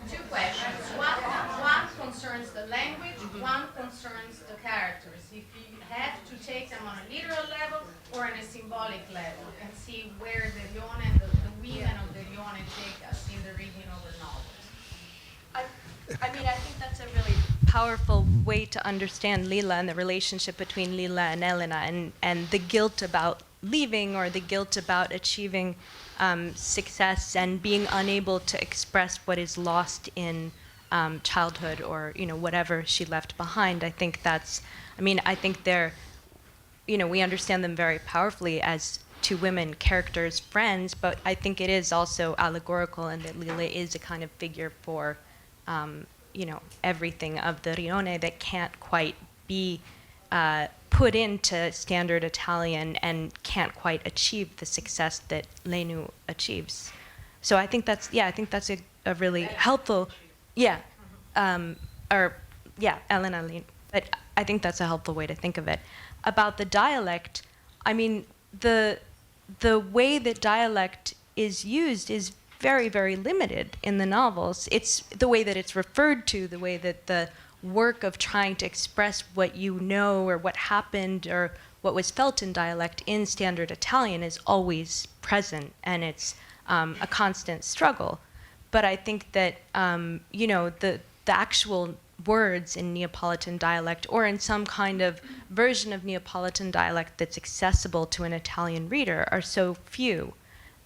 Two questions. One concerns the language, one concerns the characters. If you have to take them on a literal level or on a symbolic level, and see where the Rione and the women of the Rione take us in the reading of her novels. I mean, I think that's a really powerful way to understand Lila and the relationship between Lila and Elena, and the guilt about leaving or the guilt about achieving success and being unable to express what is lost in childhood or whatever she left behind. I think that's, I think they're, we understand them very powerfully as two women, characters, friends, but I think it is also allegorical, and that Lila is a kind of figure for everything of the Rione that can't quite be put into standard Italian and can't quite achieve the success that Lenu achieves. So I think that's, a really helpful, Elena, but I think that's a helpful way to think of it. About the dialect, the way that dialect is used is very, very limited in the novels. It's the way that it's referred to, the way that the work of trying to express what you know or what happened or what was felt in dialect in standard Italian is always present, and it's a constant struggle. But I think that, the actual words in Neapolitan dialect or in some kind of version of Neapolitan dialect that's accessible to an Italian reader are so few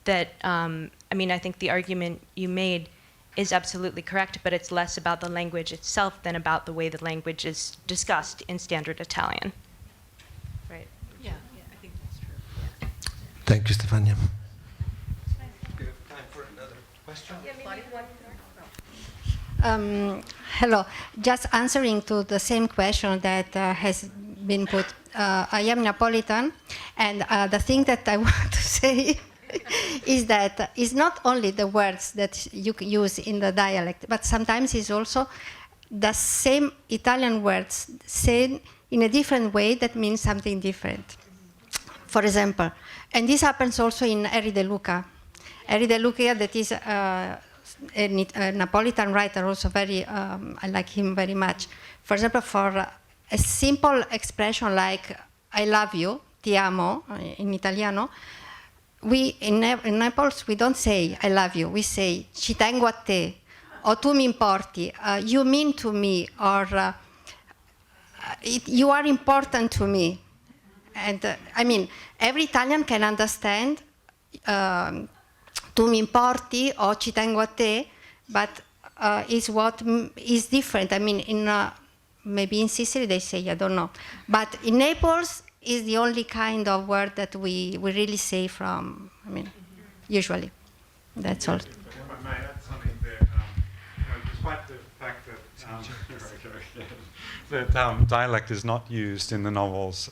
that, I think the argument you made is absolutely correct, but it's less about the language itself than about the way the language is discussed in standard Italian. Right. Yeah, I think that's true. Yeah. Thank you, Stefania. We have time for another question. Hello. Just answering to the same question that has been put. I am Neapolitan, and the thing that I want to say is that it's not only the words that you use in the dialect, but sometimes it's also the same Italian words said in a different way that means something different. For example, and this happens also in Eri De Luca. Eri De Luca, that is a Napolitan writer, also very, I like him very much. For example, for a simple expression like I love you, ti amo, in Italiano, we in Naples, we don't say I love you, we say ci tengo a te, or tu mi importi, you mean to me, or you are important to me. And I mean, every Italian can understand tu mi importi or ci tengo a te, but is what is different. I mean, in maybe in Sicily they say, I don't know. But in Naples is the only kind of word that we really say from, I mean, usually. That's all. If I may add something there, despite the fact that dialect is not used in the novels,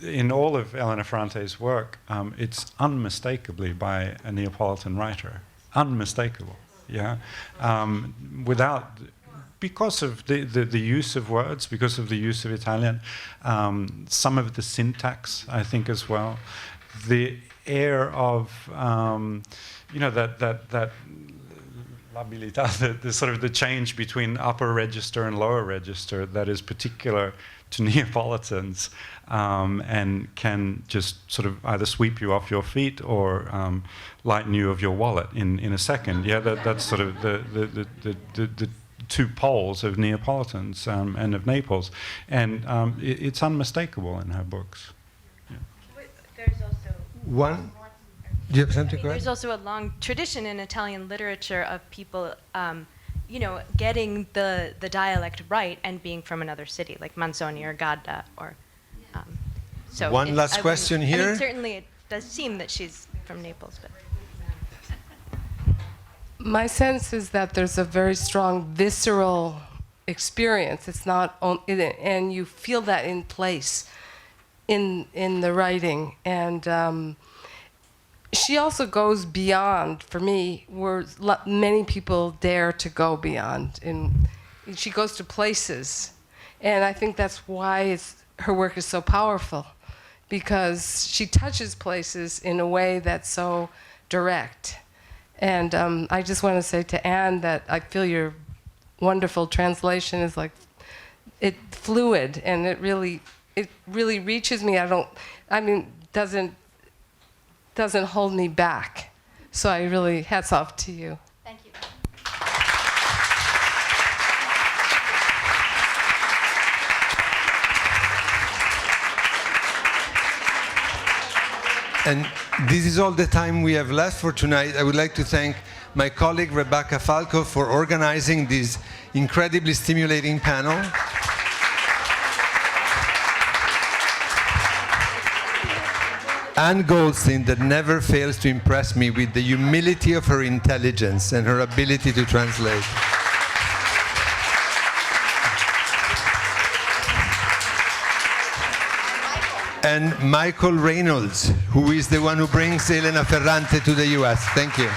in all of Elena Ferrante's work, it's unmistakably by a Neapolitan writer. Unmistakable, yeah? Because of the use of words, because of the use of Italian, some of the syntax, I think, as well. The air of, that labilità, the sort of the change between upper register and lower register that is particular to Neapolitans, and can just sort of either sweep you off your feet or lighten you of your wallet in a second. Yeah, that's sort of the two poles of Neapolitans and of Naples, and it's unmistakable in her books. Yeah. There's also one. Do you have something to add? There's also a long tradition in Italian literature of people, getting the dialect right and being from another city, like Manzoni or Gadda, or. So one last question here. I mean, certainly, it does seem that she's from Naples, but. My sense is that there's a very strong visceral experience. It's not, and you feel that in place, in the writing, and she also goes beyond, for me, where many people dare to go beyond. And she goes to places, and I think that's why her work is so powerful, because she touches places in a way that's so direct. And I just want to say to Anne that I feel your wonderful translation is like fluid, and it really reaches me. Doesn't hold me back. So I really, hats off to you. Thank you. And this is all the time we have left for tonight. I would like to thank my colleague Rebecca Falkoff for organizing this incredibly stimulating panel. Ann Goldstein, that never fails to impress me with the humility of her intelligence and her ability to translate. And Michael Reynolds, who is the one who brings Elena Ferrante to the US. Thank you.